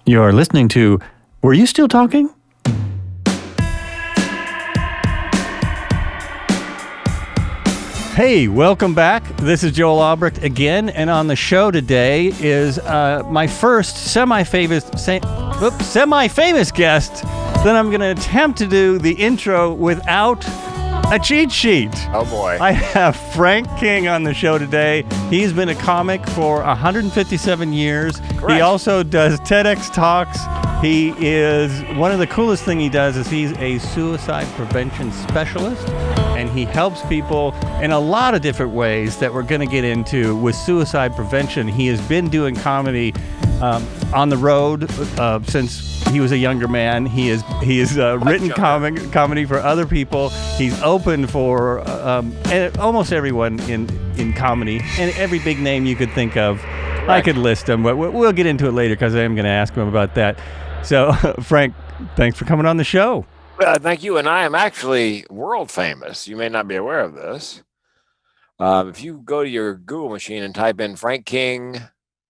You're listening to Were You Still Talking? Hey, welcome back. This is Joel Albrecht again, and on the show today is my first semi-famous guest. Then I'm going to attempt to do the intro without a cheat sheet. Oh boy. I have Frank King on the show today. He's been a comic for 157 years. Correct. He also does TEDX talks. He is, one of the coolest thing he does is he's a suicide prevention specialist, and he helps people in a lot of different ways that we're going to get into with suicide prevention. He has been doing comedy on the road since he was a younger man. He has written comedy for other people. He's open for almost everyone in comedy, and every big name you could think of. Right. I could list them, but we'll get into it later because I am going to ask him about that. So, Frank, thanks for coming on the show. Thank you. And I am actually world famous. You may not be aware of this. If you go to your Google machine and type in Frank King,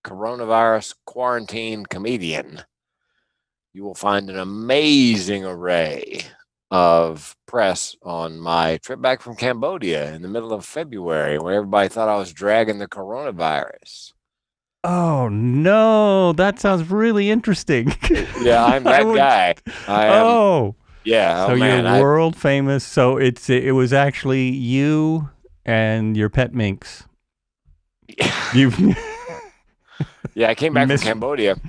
coronavirus quarantine comedian, you will find an amazing array of press on my trip back from Cambodia in the middle of February, where everybody thought I was dragging the coronavirus. Oh, no. That sounds really interesting. Yeah, I'm that guy. I am. Yeah. So you're world famous. So it was actually you and your pet minx. Yeah, I came back from Cambodia.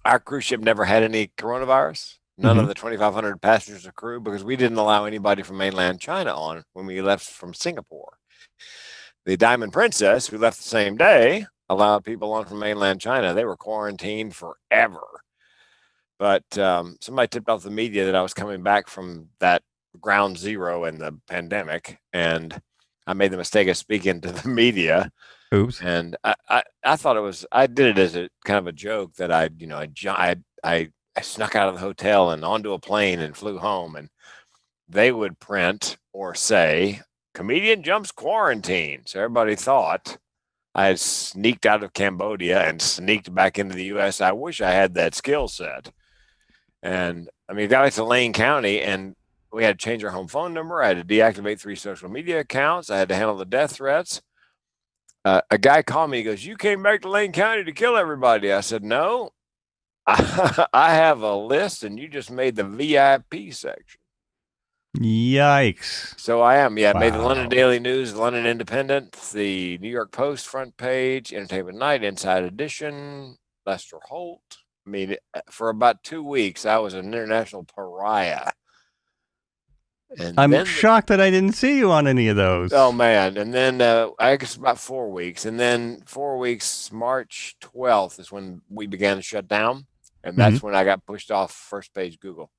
Our cruise ship never had any coronavirus. None of the 2,500 passengers or crew, because we didn't allow anybody from mainland China on when we left from Singapore. The Diamond Princess, who left the same day, allowed people on from mainland China. They were quarantined forever. But somebody tipped off the media that I was coming back from that ground zero in the pandemic, and I made the mistake of speaking to the media. Oops. And I thought I did it as a kind of a joke that I snuck out of the hotel and onto a plane and flew home, and they would print or say, "Comedian jumps quarantine." So everybody thought I had sneaked out of Cambodia and sneaked back into the U.S. I wish I had that skill set. And I mean, got back to Lane County, and we had to change our home phone number. I had to deactivate 3 social media accounts. I had to handle the death threats. A guy called me. He goes, "You came back to Lane County to kill everybody." I said, "No, I have a list, and you just made the VIP section." Yikes. So I am. Yeah, wow. I made the London Daily News, the London Independent, the New York Post front page, Entertainment Night, Inside Edition, Lester Holt. I mean, for about 2 weeks, I was an international pariah. And I'm shocked that I didn't see you on any of those. Oh, man. And then I guess about 4 weeks. And then 4 weeks, March 12th is when we began to shut down. And that's when I got pushed off first page Google.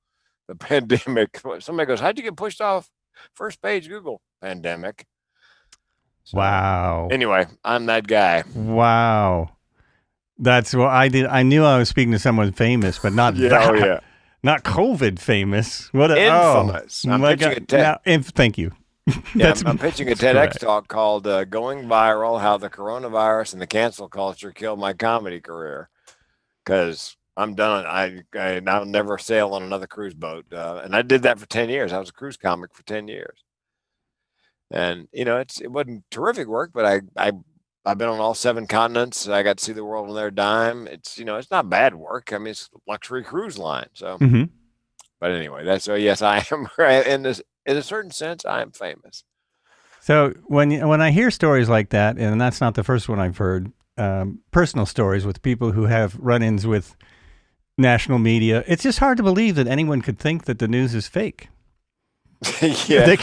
The pandemic. Somebody goes, "How'd you get pushed off first page Google?" Pandemic. So, wow. Anyway, I'm that guy. Wow. That's what I did. I knew I was speaking to someone famous, but not that. Not COVID famous. What infamous. I'm pitching thank you. I'm pitching a TEDx talk called "Going Viral: How the Coronavirus and the Cancel Culture Killed My Comedy Career." Because I'm done. I'll never sail on another cruise boat, and I did that for 10 years. I was a cruise comic for 10 years, and it wasn't terrific work, but I've been on all 7 continents. I got to see the world on their dime. It's it's not bad work. I mean, it's a luxury cruise line. So, but anyway, yes, I am in a certain sense, I am famous. So when I hear stories like that, and that's not the first one I've heard, personal stories with people who have run-ins with national media, it's just hard to believe that anyone could think that the news is fake. Yeah.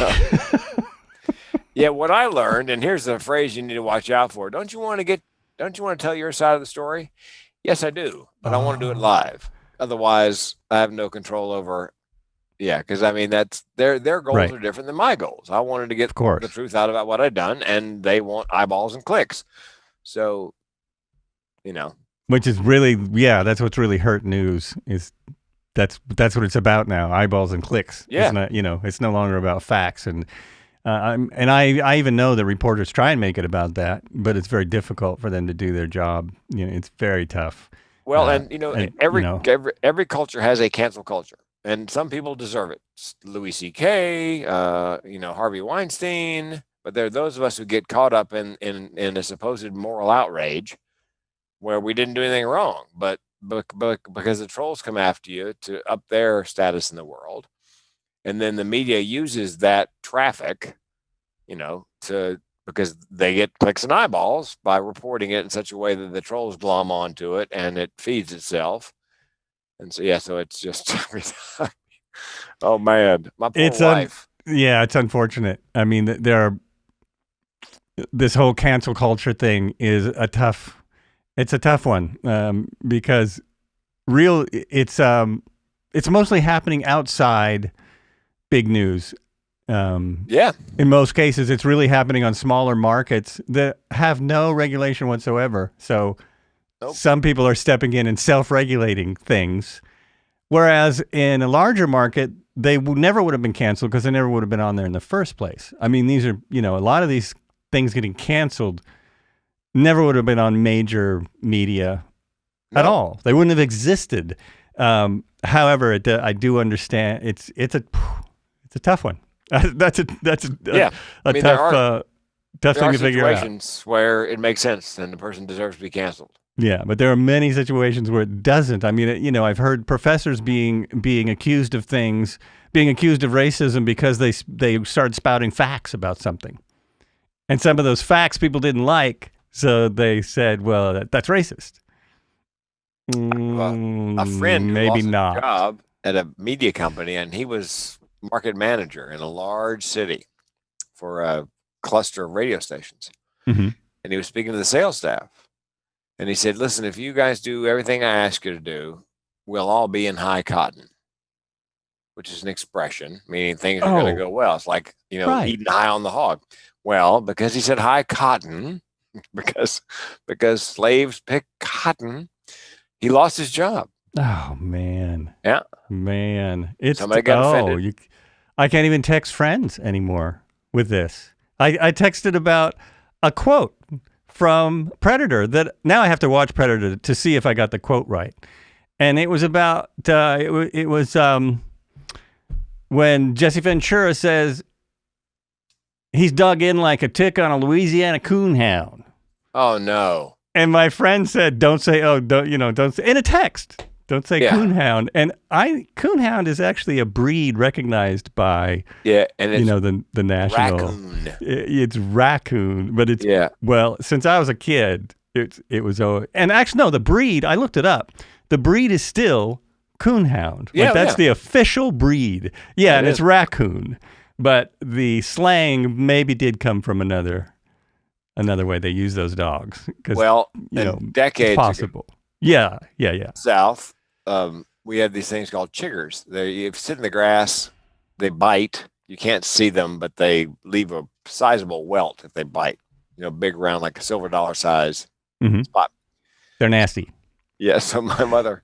Yeah, what I learned, and here's the phrase you need to watch out for. Don't you want to tell your side of the story? Yes, I do, but I want to do it live. Otherwise, I have no control over. Yeah, because I mean that's their goals are different than my goals. I wanted to get the truth out about what I'd done, and they want eyeballs and clicks. So, which is really, that's what's really hurt news is that's what it's about now, eyeballs and clicks. Yeah. It's not, it's no longer about facts. And I even know that reporters try and make it about that, but it's very difficult for them to do their job. It's very tough. Well, and you know, every culture has a cancel culture, and some people deserve it. Louis C.K., Harvey Weinstein, but there are those of us who get caught up in a supposed moral outrage where we didn't do anything wrong, but because the trolls come after you to up their status in the world, and then the media uses that traffic, because they get clicks and eyeballs by reporting it in such a way that the trolls glom onto it and it feeds itself. And so it's just oh man, my poor wife. It's unfortunate. I mean, this whole cancel culture thing is a tough one, because it's mostly happening outside big news. In most cases, it's really happening on smaller markets that have no regulation whatsoever. So some people are stepping in and self-regulating things, whereas in a larger market, they never would have been canceled because they never would have been on there in the first place. I mean, these are, a lot of these things getting canceled never would have been on major media at all. They wouldn't have existed. However, I do understand it's a tough one. That's a tough thing to figure out. Situations where it makes sense and the person deserves to be canceled. Yeah, but there are many situations where it doesn't. I mean, I've heard professors being accused of things, being accused of racism because they started spouting facts about something, and some of those facts people didn't like, so they said, "Well, that's racist." A friend maybe lost not. A job at a media company, and he was market manager in a large city for a cluster of radio stations. Mm-hmm. And he was speaking to the sales staff. And he said, listen, if you guys do everything I ask you to do, we'll all be in high cotton, which is an expression meaning things are going to go well. It's like, eating high on the hog. Well, because he said high cotton, because slaves pick cotton, he lost his job. Oh, man. Yeah. Man. Somebody got offended. I can't even text friends anymore with this. I texted about a quote from Predator that now I have to watch Predator to see if I got the quote right. And it was about, it was when Jesse Ventura says he's dug in like a tick on a Louisiana coonhound. Oh, no. And my friend said, don't say, in a text. Don't say coonhound. And coonhound is actually a breed recognized by, and it's the national. Raccoon. It's raccoon, but it's, well, since I was a kid, it was, and actually, no, the breed, I looked it up. The breed is still coonhound. That's the official breed. Yeah, and it's raccoon. But the slang maybe did come from another way they use those dogs. Decades it's possible. Yeah. South, we had these things called chiggers. You sit in the grass, they bite. You can't see them, but they leave a sizable welt if they bite. Big round, like a silver dollar size spot. They're nasty. Yeah. So my mother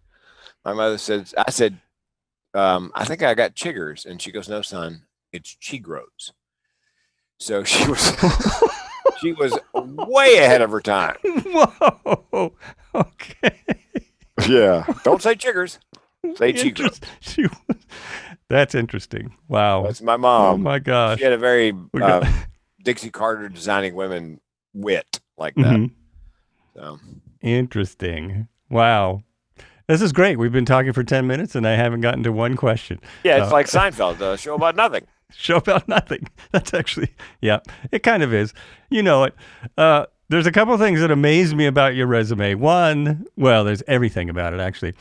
said, I said, I think I got chiggers, and she goes, no, son, it's chigros. So she was she was way ahead of her time. Whoa. Okay. Yeah. Don't say chiggers. Say chigros. That's interesting. Wow. That's my mom. Oh my gosh. She had a very Dixie Carter designing women wit like that. So interesting. Wow. This is great. We've been talking for 10 minutes and I haven't gotten to one question. Yeah, it's like Seinfeld, a show about nothing. Show about nothing. That's actually, it kind of is. You know it. There's a couple of things that amaze me about your resume. One, there's everything about it, actually.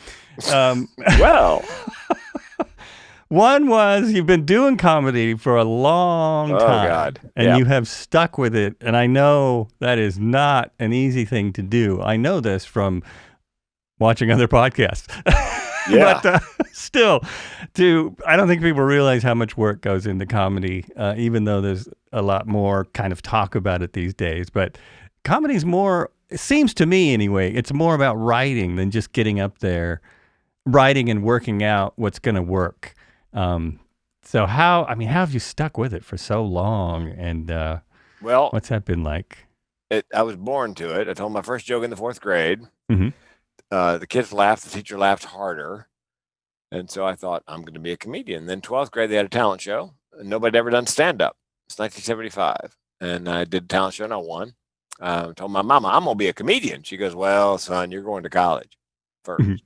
One was you've been doing comedy for a long time. Oh, God. And you have stuck with it. And I know that is not an easy thing to do. I know this from watching other podcasts. Yeah. But still, I don't think people realize how much work goes into comedy, even though there's a lot more kind of talk about it these days. But comedy's more, it seems to me anyway, it's more about writing than just getting up there, writing and working out what's going to work. So how have you stuck with it for so long? And what's that been like? I was born to it. I told my first joke in the fourth grade. Mm-hmm. the kids laughed, the teacher laughed harder. And so I thought, I'm going to be a comedian. Then 12th grade, they had a talent show. And nobody had ever done stand up. It's 1975. And I did a talent show and I won. Told my mama, I'm going to be a comedian. She goes, well, son, you're going to college first. Mhm.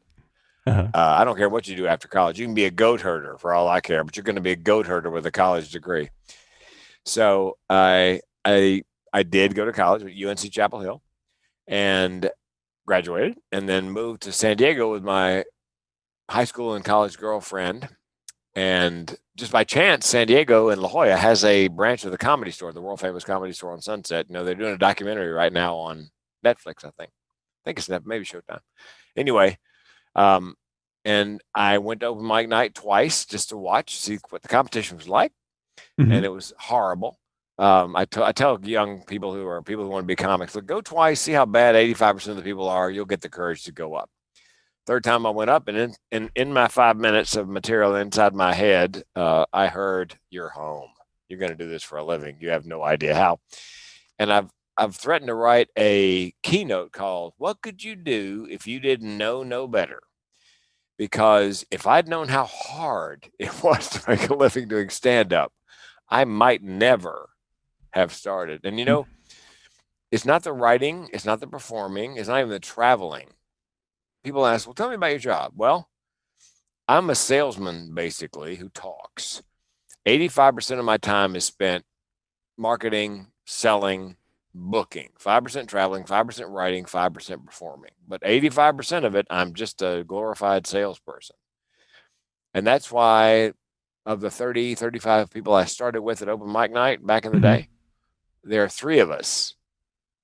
Uh-huh. I don't care what you do after college. You can be a goat herder for all I care, but you're going to be a goat herder with a college degree. So I did go to college at UNC Chapel Hill and graduated, and then moved to San Diego with my high school and college girlfriend. And just by chance, San Diego and La Jolla has a branch of the Comedy Store, the world famous Comedy Store on Sunset. You know, they're doing a documentary right now on Netflix, I think. I think it's maybe Showtime. Anyway, and I went to open mic night twice just to watch, see what the competition was like, and it was horrible. I tell young people who want to be comics, look, go twice, see how bad 85% of the people are. You'll get the courage to go up. Third time I went up, and in my 5 minutes of material inside my head, I heard, "You're home. You're going to do this for a living. You have no idea how." And I've threatened to write a keynote called "What Could You Do If You Didn't Know No Better?" Because if I'd known how hard it was to make a living doing stand up, I might never have started. And it's not the writing, it's not the performing, it's not even the traveling. People ask, well, tell me about your job. Well, I'm a salesman, basically, who talks. 85% of my time is spent marketing, selling, booking. 5% traveling, 5% writing, 5% performing. But 85% of it, I'm just a glorified salesperson. And that's why of the 30, 35 people I started with at open mic night back in the day, there are 3 of us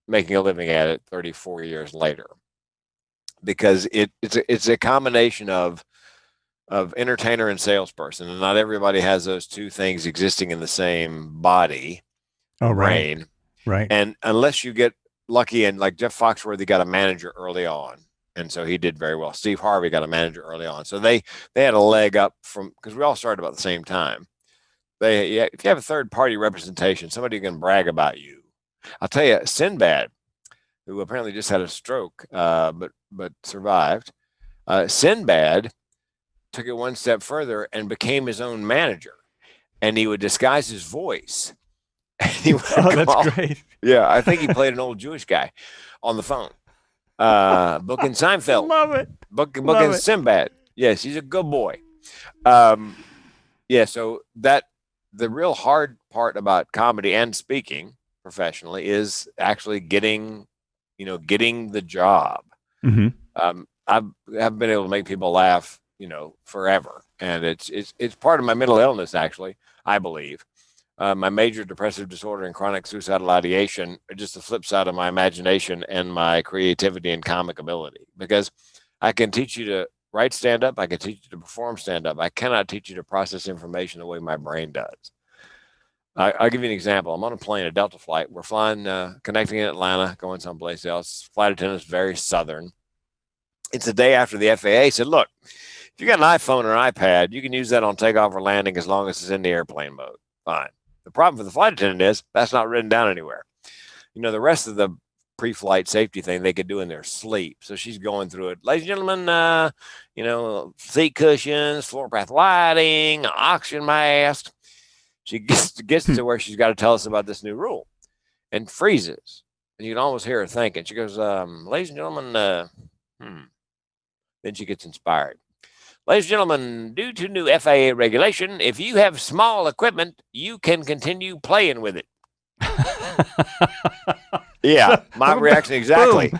making a living at it 34 years later. Because it's a combination of entertainer and salesperson, and not everybody has those 2 things existing in the same body, brain. Right. And unless you get lucky, and like Jeff Foxworthy got a manager early on, and so he did very well. Steve Harvey got a manager early on, so they had a leg up from, because we all started about the same time. If you have a third party representation, somebody can brag about you. I'll tell you, Sinbad, who apparently just had a stroke, but survived. Sinbad took it one step further and became his own manager, and he would disguise his voice. And he would that's great. Yeah, I think he played an old Jewish guy on the phone. Booking Seinfeld. Love it. Booking Sinbad. Yes, he's a good boy. So the real hard part about comedy and speaking professionally is actually getting the job. I've been able to make people laugh, forever. And it's part of my mental illness, actually, I believe. My major depressive disorder and chronic suicidal ideation are just the flip side of my imagination and my creativity and comic ability. Because I can teach you to write stand-up, I can teach you to perform stand-up. I cannot teach you to process information the way my brain does. I'll give you an example. I'm on a plane, a Delta flight. We're flying, connecting in Atlanta, going someplace else. Flight attendant's very Southern. It's the day after the FAA said, look, if you got an iPhone or an iPad, you can use that on takeoff or landing as long as it's in the airplane mode. Fine. The problem for the flight attendant is that's not written down anywhere. The rest of the pre-flight safety thing they could do in their sleep. So she's going through it. Ladies and gentlemen, seat cushions, floor path lighting, oxygen mask. She gets to where she's got to tell us about this new rule and freezes. And you can almost hear her thinking. She goes, ladies and gentlemen, Then she gets inspired. Ladies and gentlemen, due to new FAA regulation, if you have small equipment, you can continue playing with it. Yeah, my reaction exactly.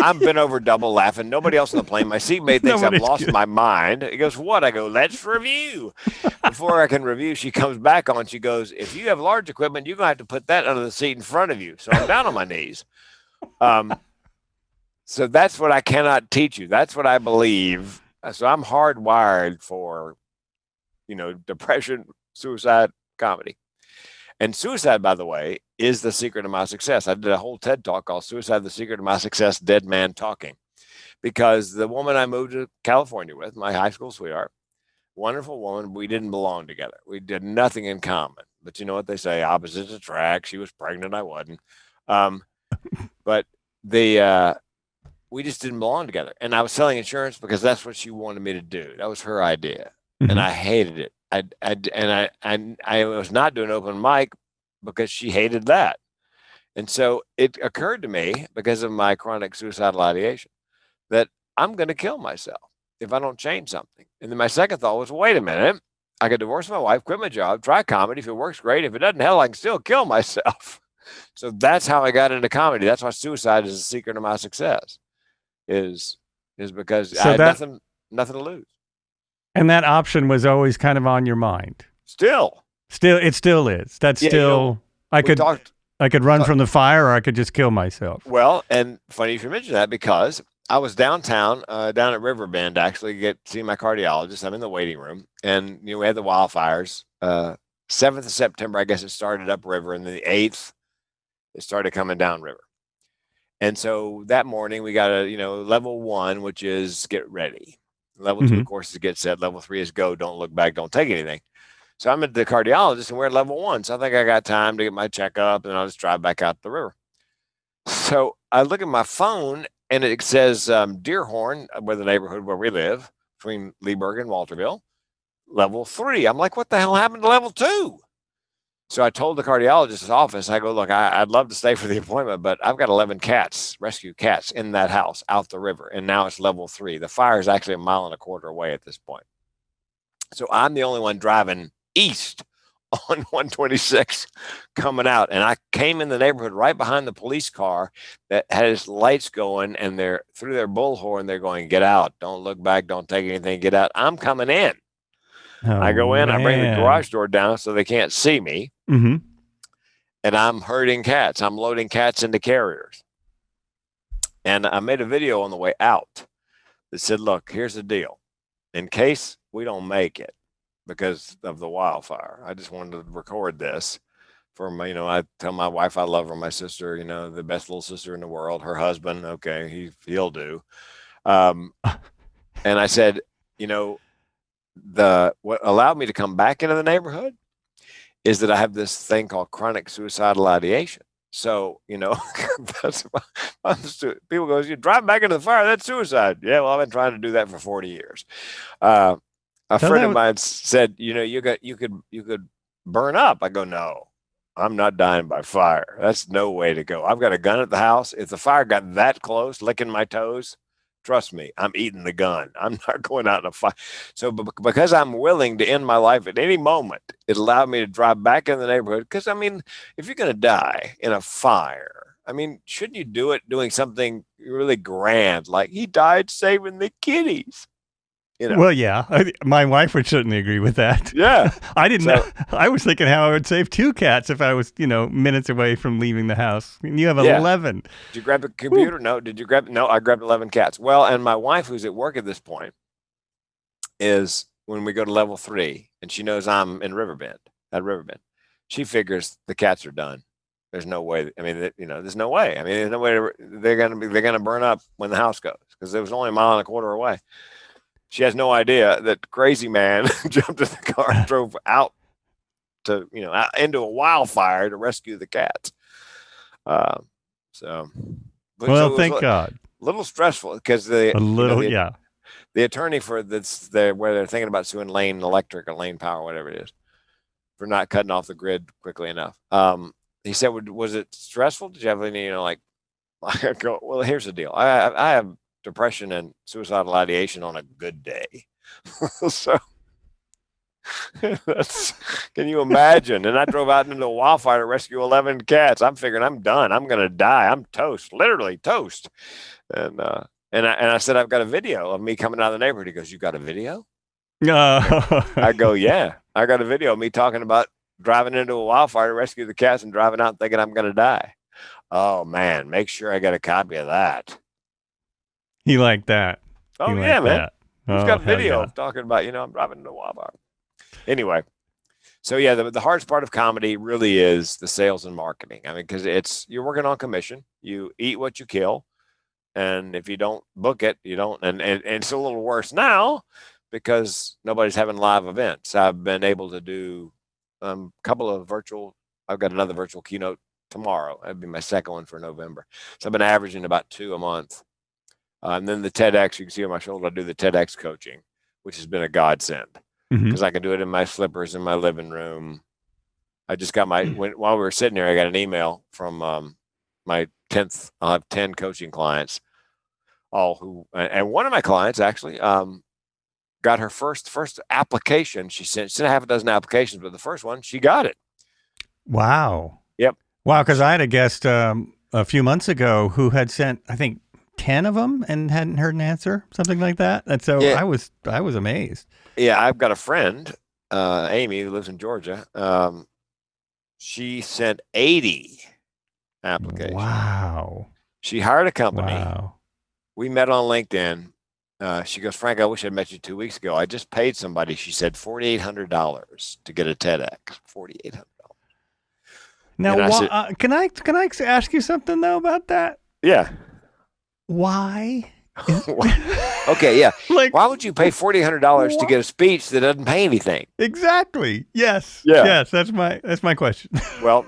I'm bent over double laughing. Nobody else on the plane. My seatmate thinks I've lost my mind. He goes, what? I go, let's review. Before I can review, she comes back on. She goes, if you have large equipment, you're going to have to put that under the seat in front of you. So I'm down on my knees. So that's what I cannot teach you. That's what I believe. So I'm hardwired for, depression, suicide, comedy. And suicide, by the way, is the secret of my success. I did a whole TED talk called Suicide, the Secret of My Success, Dead Man Talking. Because the woman I moved to California with, my high school sweetheart, wonderful woman, we didn't belong together. We did nothing in common. But you know what they say, opposites attract. She was pregnant, I wasn't. But we just didn't belong together. And I was selling insurance because that's what she wanted me to do. That was her idea, and Mhm. I hated it. I was not doing open mic because she hated that. And so it occurred to me, because of my chronic suicidal ideation, that I'm going to kill myself if I don't change something. And then my second thought was, wait a minute, I could divorce my wife, quit my job, try comedy. If it works, great. If it doesn't, hell, I can still kill myself. So that's how I got into comedy. That's why suicide is the secret of my success. Is because I So had that nothing to lose. and that option was always kind of on your mind. Still, Still, it still is. That's yeah. still I We could talked. I could run from the fire, or I could just kill myself. Well, and funny you should mention that, because I was downtown, down at Riverbend, actually get see my cardiologist. I'm in the waiting room, and we had the wildfires. 7th of September, I guess it started upriver, and then the 8th it started coming downriver. And so that morning we got a level 1, which is get ready. Level 2, Mm-hmm. of course, is get set. Level 3 is go. Don't look back. Don't take anything. So I'm at the cardiologist, and we're at level 1. So I think I got time to get my checkup, and I'll just drive back out the river. So I look at my phone, and it says Deerhorn, where the neighborhood where we live, between Leeburg and Walterville, level 3. I'm like, what the hell happened to level 2? So I told the cardiologist's office, I go, look, I'd love to stay for the appointment, but I've got 11 cats, rescue cats, in that house out the river, and now it's level 3. The fire is actually 1.25 miles away at this point. So I'm the only one driving east on 126 coming out. And I came in the neighborhood right behind the police car that has lights going, and they're through their bullhorn. They're going, get out. Don't look back. Don't take anything. Get out. I'm coming in. I Oh go in, I bring the man. garage door down so they can't see me. Mm-hmm. And I'm herding cats. I'm loading cats into carriers. And I made a video on the way out that said, look, here's the deal. In case we don't make it because of the wildfire, I just wanted to record this for my, I tell my wife I love her, my sister, the best little sister in the world, her husband, okay, he'll do. And I said, what allowed me to come back into the neighborhood is that I have this thing called chronic suicidal ideation. So, that's people go, you drive back into the fire, that's suicide. Yeah, well, I've been trying to do that for 40 years. A So friend that of was, mine said, you could burn up. I go, no, I'm not dying by fire. That's no way to go. I've got a gun at the house. If the fire got that close, licking my toes, trust me, I'm eating the gun. I'm not going out in a fire. So because I'm willing to end my life at any moment, it allowed me to drive back in the neighborhood. Because, I mean, if you're going to die in a fire, I mean, shouldn't you do it doing something really grand, like he died saving the kitties? well, yeah. My wife would certainly agree with that. Yeah. I didn't know. So I was thinking how I would save 2 cats if I was, minutes away from leaving the house. And you have yeah. 11. Did you grab a computer? Whew. No. Did you grab? No, I grabbed 11 cats. Well, and my wife, who's at work at this point, is when we go to level 3, and she knows I'm in Riverbend, she figures the cats are done. There's no way. I mean, there's no way. I mean, there's no way they're gonna burn up when the house goes, because it was only 1.25 miles away. She has no idea that crazy man jumped in the car and drove out to out into a wildfire to rescue the cats. Uh, so, Well, it was thank God. a little stressful, because A little, yeah. the attorney for this, where they're thinking about suing Lane Electric or Lane Power, whatever it is, for not cutting off the grid quickly enough. He said, was it stressful? Did you have any, I go, well, here's the deal. I have depression and suicidal ideation on a good day. So can you imagine? And I drove out into a wildfire to rescue 11 cats. I'm figuring I'm done. I'm going to die. I'm toast, literally toast. And I said, I've got a video of me coming out of the neighborhood. He goes, you got a video? I go, yeah, I got a video of me talking about driving into a wildfire to rescue the cats and driving out thinking I'm going to die. Oh man, make sure I get a copy of that. He liked that. Oh He yeah, liked man. that. Who's Oh, got hell video yeah. of talking about, I'm driving into a wildfire. Anyway, so yeah, the hardest part of comedy really is the sales and marketing. I mean, because you're working on commission. You eat what you kill, and if you don't book it, you don't. And it's a little worse now because nobody's having live events. I've been able to do a couple of virtual. I've got another virtual keynote tomorrow. That'd be my second one for November. So I've been averaging about 2 a month. And then the TEDx, you can see on my shoulder, I do the TEDx coaching, which has been a godsend Mm-hmm. because I can do it in my slippers in my living room. I just got while we were sitting there, I got an email from my 10th. I'll have 10 coaching clients, and one of my clients actually got her first application. She sent half a dozen applications, but the first one, she got it. Wow. Yep. Wow, because I had a guest a few months ago who had sent, I think, 10 of them and hadn't heard an answer, something like that. And so Yeah. I was amazed. Yeah, I've got a friend, Amy, who lives in Georgia. She sent 80 applications. Wow. She hired a company. Wow. We met on LinkedIn. She goes, Frank, I wish I'd met you 2 weeks ago. I just paid somebody, she said, $4,800 to get a TEDx. $4,800. Now, can I ask you something though about that? Yeah. Why? Okay, yeah. Like, why would you pay $4,800 to get a speech that doesn't pay anything? Exactly. Yes. Yeah. Yes. That's my question. Well,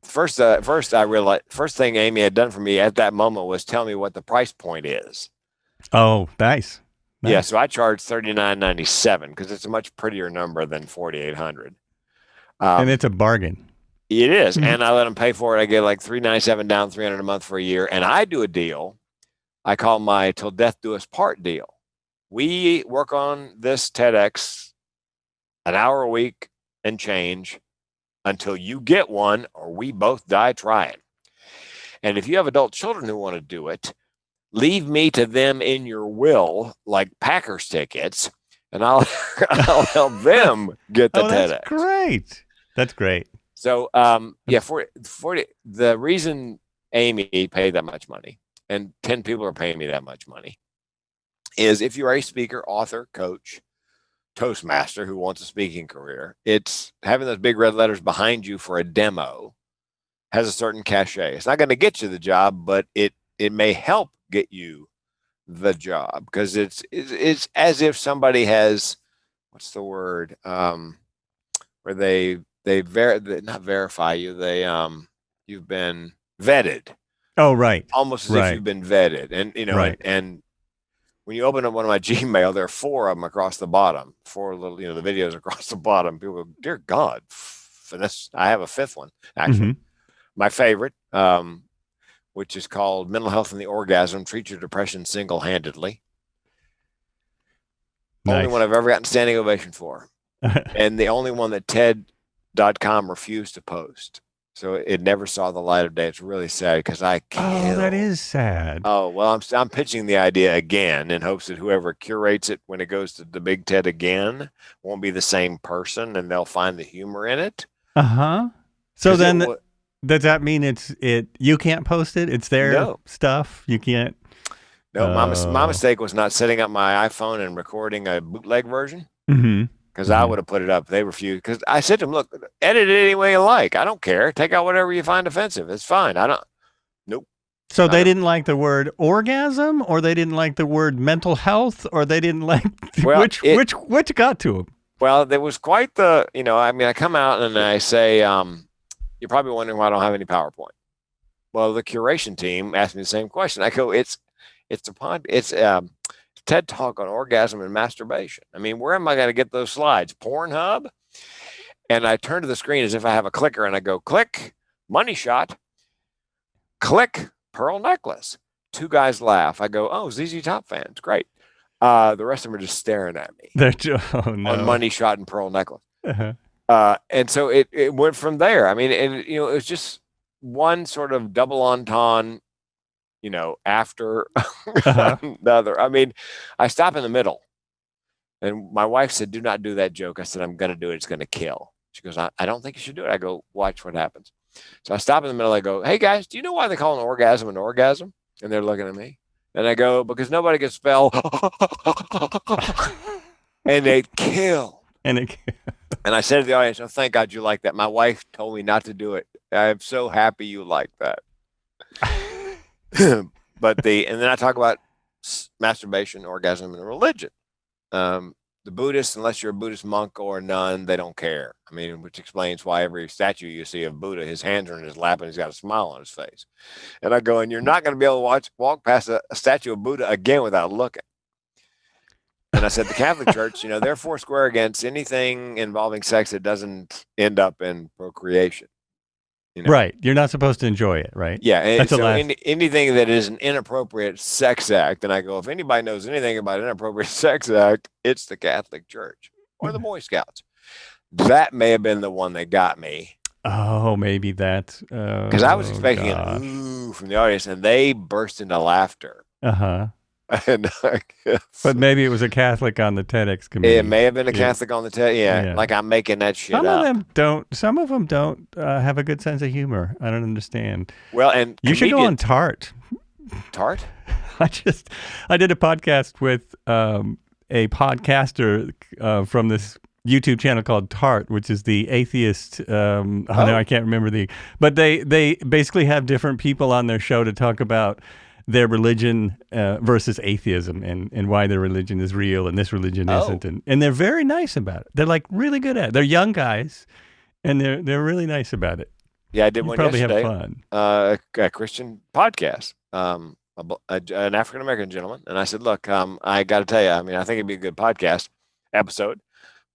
first I realized first thing Amy had done for me at that moment was tell me what the price point is. Oh, nice. Yeah, so I charged $39.97 because it's a much prettier number than $4,800. And it's a bargain. It is, and I let them pay for it. I get like $397 down, $300 a month for a year, and I do a deal. I call my "Till Death Do Us Part" deal. We work on this TEDx an hour a week and change until you get one, or we both die trying. And if you have adult children who want to do it, leave me to them in your will, like Packers tickets, and I'll help them get the TEDx. That's great. That's great. So, yeah, for the reason Amy paid that much money, and 10 people are paying me that much money, is if you're a speaker, author, coach, Toastmaster who wants a speaking career, it's having those big red letters behind you for a demo has a certain cachet. It's not going to get you the job, but it may help get you the job because it's as if somebody has, what's the word, where they not verify you, you've been vetted. Oh, right. Almost as if you've been vetted. And and when you open up one of my Gmail, there are 4 of them across the bottom, 4 little, the videos across the bottom. People go, dear God, I have a 5th one, actually. My favorite, which is called Mental Health and the Orgasm, Treat Your Depression Single-Handedly. Nice. Only one I've ever gotten standing ovation for. And the only one that TED.com refused to post. So it never saw the light of day. It's really sad because I killed. Oh, that is sad. Oh, well, I'm pitching the idea again in hopes that whoever curates it when it goes to the Big TED again won't be the same person and they'll find the humor in it. Uh-huh. So then does that mean you can't post it? It's their stuff? You can't? No, my mistake was not setting up my iPhone and recording a bootleg version. Because I would have put it up. They refused. Because I said to them, look, edit it any way you like. I don't care. Take out whatever you find offensive. It's fine. Nope. So they didn't like the word orgasm, or they didn't like the word mental health, or they didn't like, which got to them? Well, there was quite the, I come out and I say, you're probably wondering why I don't have any PowerPoint. Well, the curation team asked me the same question. I go, it's TED Talk on orgasm and masturbation. I mean, where am I going to get those slides? Pornhub? And I turn to the screen as if I have a clicker and I go, click, money shot, click, pearl necklace. 2 guys laugh. I go, oh, ZZ Top fans. Great. The rest of them are just staring at me on money shot and pearl necklace. And so it went from there. I mean, and it was just one sort of double entendre, after the other. I mean, I stop in the middle, and my wife said, "Do not do that joke." I said, "I'm going to do it. It's going to kill." She goes, I don't think you should do it. I go, watch what happens. So I stop in the middle. I go, hey guys, do you know why they call an orgasm? And they're looking at me. And I go, because nobody can spell. And they kill. And I said to the audience, oh, thank God you like that. My wife told me not to do it. I'm so happy you like that. And then I talk about masturbation, orgasm, and religion. The the Buddhists, unless you're a Buddhist monk or a nun, they don't care. I mean, which explains why every statue you see of Buddha, his hands are in his lap and he's got a smile on his face. And I go, and you're not going to be able to walk past a statue of Buddha again without looking. And I said, the Catholic Church, they're foursquare against anything involving sex that doesn't end up in procreation. Right. You're not supposed to enjoy it, right? Yeah. That's so anything that is an inappropriate sex act, and I go, if anybody knows anything about an inappropriate sex act, it's the Catholic Church or the Boy Scouts. That may have been the one that got me. Oh, maybe that's because I was expecting an ooh from the audience, and they burst into laughter. Uh-huh. And but maybe it was a Catholic on the TEDx committee. It may have been a Catholic on the TEDx. Yeah, like I'm making that shit up. Some of them don't have a good sense of humor. I don't understand. Well, and you should go on Tart. Tart? I did a podcast with a podcaster from this YouTube channel called Tart, which is the atheist. No, I can't remember but they basically have different people on their show to talk about their religion versus atheism and why their religion is real and this religion isn't. And they're very nice about it. They're like really good at it. They're young guys and they're really nice about it. Yeah, I did one probably yesterday. Have fun. A Christian podcast, an African-American gentleman. And I said, look, I got to tell you, I mean, I think it'd be a good podcast episode,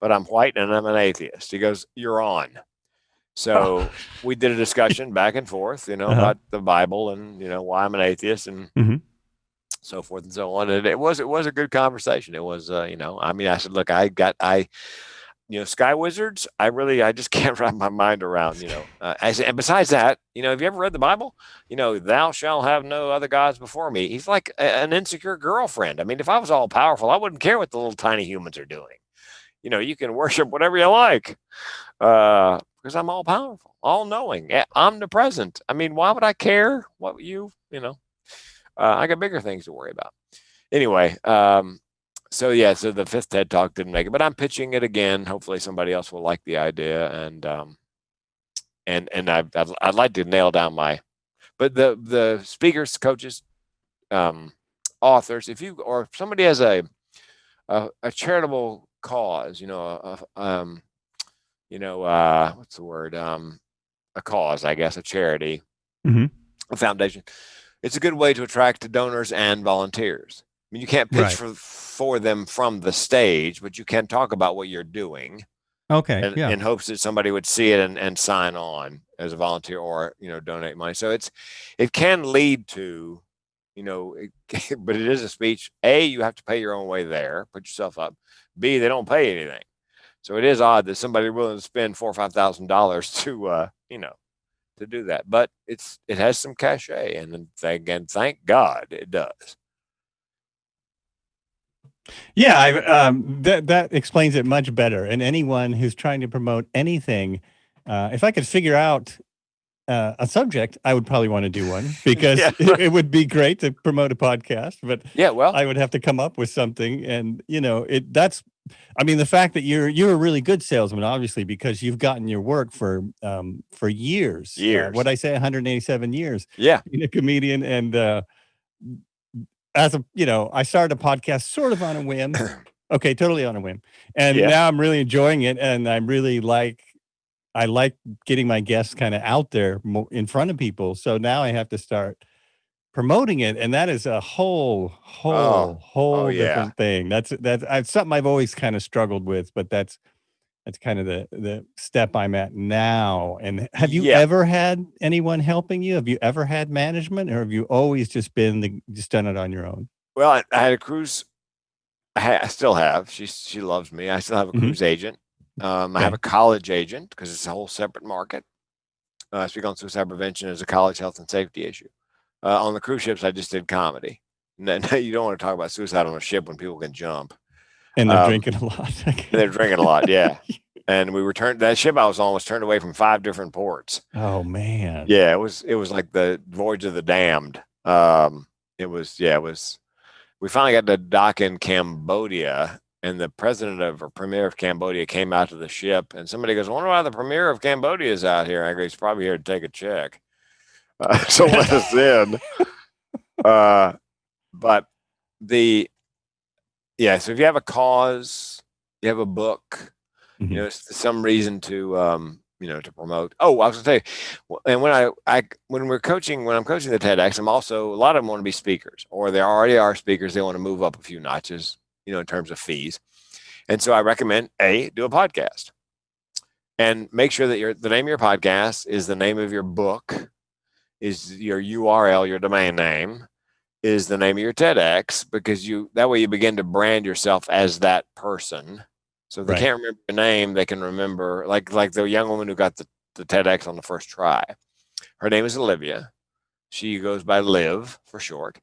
but I'm white and I'm an atheist. He goes, you're on. So we did a discussion back and forth, about the Bible and, why I'm an atheist and so forth and so on. And it was a good conversation. It was, I said, look, Sky Wizards, I just can't wrap my mind around, and besides that, have you ever read the Bible? Thou shalt have no other gods before me. He's like an insecure girlfriend. I mean, if I was all powerful, I wouldn't care what the little tiny humans are doing. You can worship whatever you like. Because I'm all powerful, all knowing, omnipresent. I mean, why would I care what I got bigger things to worry about. Anyway, so the fifth TED Talk didn't make it, but I'm pitching it again. Hopefully somebody else will like the idea. And I'd like to nail down but the speakers, coaches, authors, or if somebody has a charitable cause, what's the word? A cause, I guess, a charity, a foundation. It's a good way to attract donors and volunteers. I mean, you can't pitch for them from the stage, but you can talk about what you're doing. Okay. In hopes that somebody would see it and sign on as a volunteer or, donate money. So it can lead to, but it is a speech. A, you have to pay your own way there, put yourself up. B, they don't pay anything. So it is odd that somebody willing to spend $4,000 or $5,000 to do that. But it has some cachet, and again, thank God it does. Yeah, that explains it much better. And anyone who's trying to promote anything, if I could figure out a subject, I would probably want to do one because it would be great to promote a podcast. But I would have to come up with something, and the fact that you're a really good salesman, obviously, because you've gotten your work for years. What'd I say? 187 years. Yeah, being a comedian, and I started a podcast sort of on a whim. Okay, totally on a whim, and now I'm really enjoying it, and I like getting my guests kind of out there in front of people. So now I have to start promoting it, and that is a whole different thing. That's something I've always kind of struggled with, but that's kind of the step I'm at now. And have you ever had anyone helping you? Have you ever had management, or have you always just done it on your own? Well, I had a cruise. I still have. She loves me. I still have a cruise agent. I have a college agent because it's a whole separate market. Speak on suicide prevention as a college health and safety issue. On the cruise ships, I just did comedy. No, you don't want to talk about suicide on a ship when people can jump. And they're drinking a lot. They're drinking a lot, yeah. And that ship I was on was turned away from 5 different ports. Oh, man. Yeah, it was like the Voyage of the Damned. We finally got to dock in Cambodia, and the premier of Cambodia came out to the ship, and somebody goes, I wonder why the premier of Cambodia is out here. I go, he's probably here to take a check. So let us in. So if you have a cause, you have a book, Mhm. it's some reason to, to promote. Oh, I was gonna say, and when I'm coaching the TEDx, a lot of them want to be speakers, or they already are speakers. They want to move up a few notches, in terms of fees. And so I recommend do a podcast, and make sure that the name of your podcast is the name of your book, is your URL, your domain name, is the name of your TEDx, because that way you begin to brand yourself as that person. So if they Right. can't remember your name, they can remember, like the young woman who got the TEDx on the first try. Her name is Olivia. She goes by Liv for short.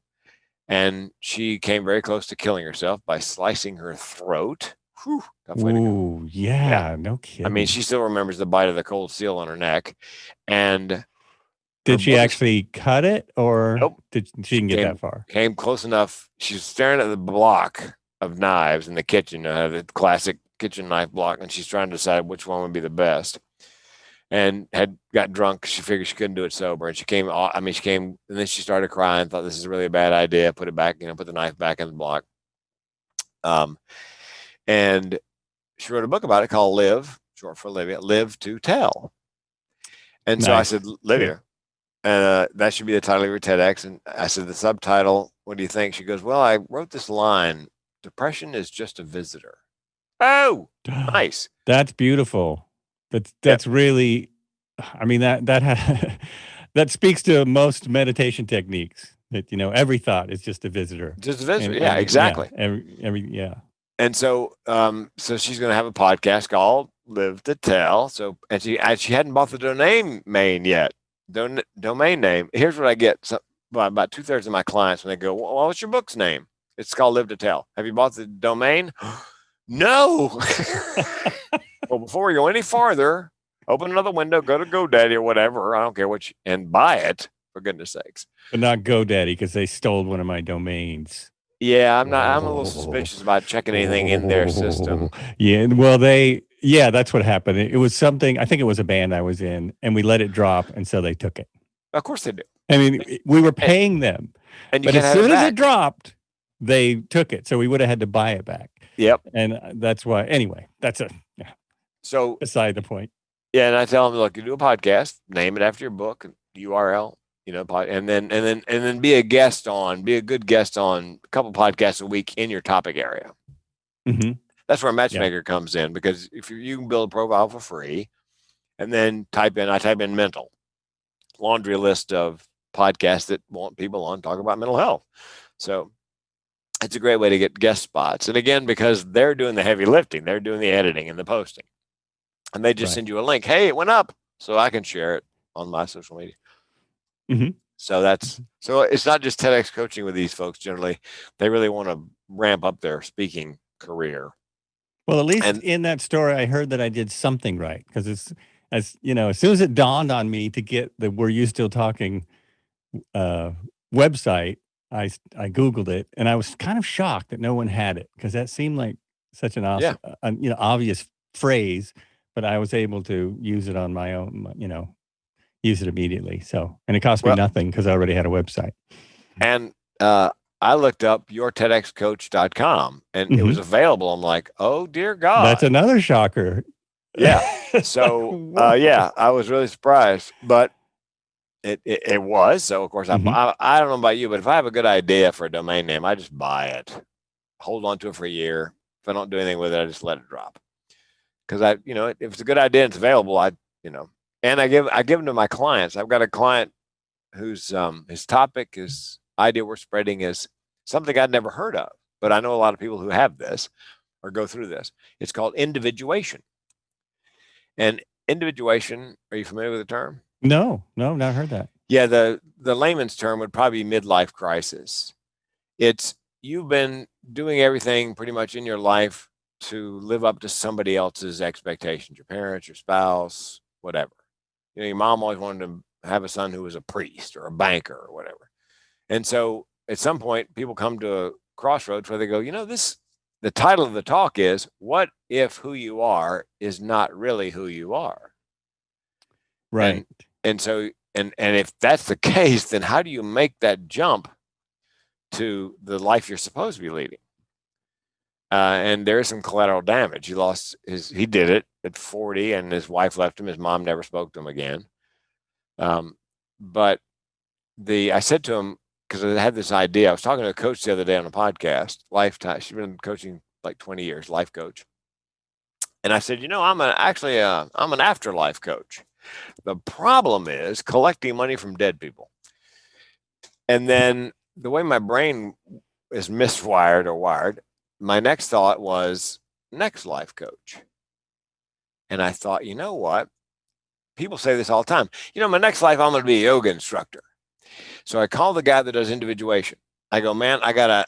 And she came very close to killing herself by slicing her throat. Whew, tough way to go. Ooh, Yeah. yeah, no I mean, kidding. she still remembers the bite of the cold steel on her neck. And her Did she book is, actually cut it, or nope. did she didn't get that far? Came close enough. She's staring at the block of knives in the kitchen, the classic kitchen knife block, and she's trying to decide which one would be the best. And had got drunk. She figured she couldn't do it sober, and she came, and then she started crying. Thought this is really a bad idea. Put it back, put the knife back in the block. And she wrote a book about it called Live, short for Olivia, Live to Tell. And so I said, Olivia, and that should be the title of your TEDx. And I said, the subtitle, what do you think? She goes, well, I wrote this line, depression is just a visitor. Oh, nice. That's beautiful. That's really, I mean, that speaks to most meditation techniques, that, every thought is just a visitor. Just a visitor. And Yeah, exactly. Yeah. And so, so she's going to have a podcast called Live to Tell. So, and she hadn't bought the domain yet. Domain name. Here's what I get. So, about 2/3 of my clients, when they go, well, what's your book's name? It's called Live to Tell. Have you bought the domain? No. Well, before we go any farther, open another window, go to GoDaddy or whatever. I don't care and buy it, for goodness sakes. But not GoDaddy, because they stole one of my domains. Yeah, I'm a little suspicious about checking anything in their system. Yeah, well, that's what happened. It was something, I think it was a band I was in, and we let it drop, and so they took it. Of course they do. I mean, we were paying them, but as soon as it dropped, they took it. So we would have had to buy it back. Yep. And that's why, anyway, so beside the point. Yeah, and I tell them, look, you do a podcast, name it after your book, URL, and then be a good guest on a couple podcasts a week in your topic area. Mm-hmm. That's where Matchmaker comes in, because if you can build a profile for free, and then I type in mental, laundry list of podcasts that want people on talk about mental health. So it's a great way to get guest spots. And again, because they're doing the heavy lifting, they're doing the editing and the posting, and they just send you a link. Hey, it went up, so I can share it on my social media. Mm-hmm. So it's not just TEDx coaching with these folks. Generally, they really want to ramp up their speaking career. Well, at least in that story, I heard that I did something right, because as soon as it dawned on me to get the "Were You Still Talking" website, I Googled it, and I was kind of shocked that no one had it, because that seemed like such an awesome, obvious phrase, but I was able to use it on my own, use it immediately. So, and it cost me nothing, because I already had a website. And I looked up yourtedxcoach.com, and it was available. I'm like, oh dear God. That's another shocker. Yeah. So I was really surprised, but it was. So of course, I don't know about you, but if I have a good idea for a domain name, I just buy it, hold on to it for a year. If I don't do anything with it, I just let it drop. Because if it's a good idea and it's available, and I give them to my clients. I've got a client whose his topic, his idea we're spreading, is something I'd never heard of, but I know a lot of people who have this or go through this. It's called individuation. And individuation, are you familiar with the term? No, not heard that. Yeah, the layman's term would probably be midlife crisis. It's you've been doing everything pretty much in your life to live up to somebody else's expectations, your parents, your spouse, whatever. Your mom always wanted to have a son who was a priest or a banker or whatever. And so at some point, people come to a crossroads where they go, the title of the talk is, what if who you are is not really who you are? Right. And so, and if that's the case, then how do you make that jump to the life you're supposed to be leading? and there is some collateral damage. He did it at 40, and his wife left him. His mom never spoke to him again. But I said to him, because I had this idea, I was talking to a coach the other day on a podcast, lifetime. She's been coaching like 20 years, life coach. And I said, I'm an afterlife coach. The problem is collecting money from dead people. And then the way my brain is miswired or wired, my next thought was next life coach. And I thought, you know what? People say this all the time. My next life, I'm going to be a yoga instructor. So I call the guy that does individuation. I go, man, I got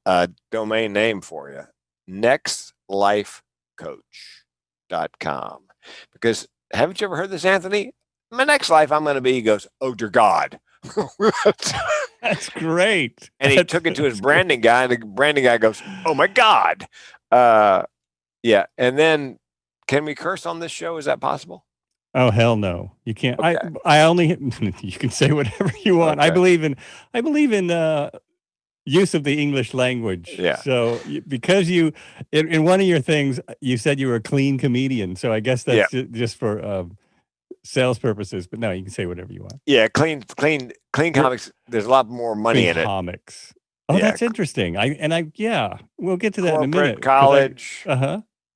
a domain name for you. Nextlifecoach.com. Because haven't you ever heard this, Anthony? My next life, I'm going to be, he goes, oh, dear God. That's great. And he took it to his branding guy, and the branding guy goes, oh, my God. Yeah. And then, can we curse on this show? Is that possible? Oh, hell no. You can't. Okay. I only, you can say whatever you want. Okay. I believe in use of the English language. Yeah. So because you, in one of your things, you said you were a clean comedian. So I guess that's just for sales purposes. But no, you can say whatever you want. Yeah, clean comics. There's a lot more money in it. Comics. Oh, that's interesting. We'll get to that in a minute. College.